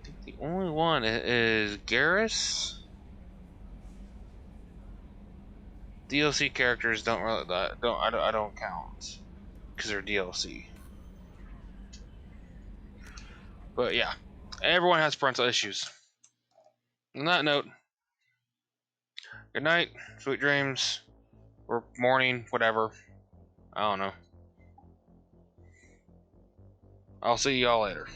I think the only one is Garrus. DLC characters don't really I don't count because they're DLC. But yeah, everyone has parental issues. On that note, good night, sweet dreams, or morning, whatever. I don't know. I'll see y'all later.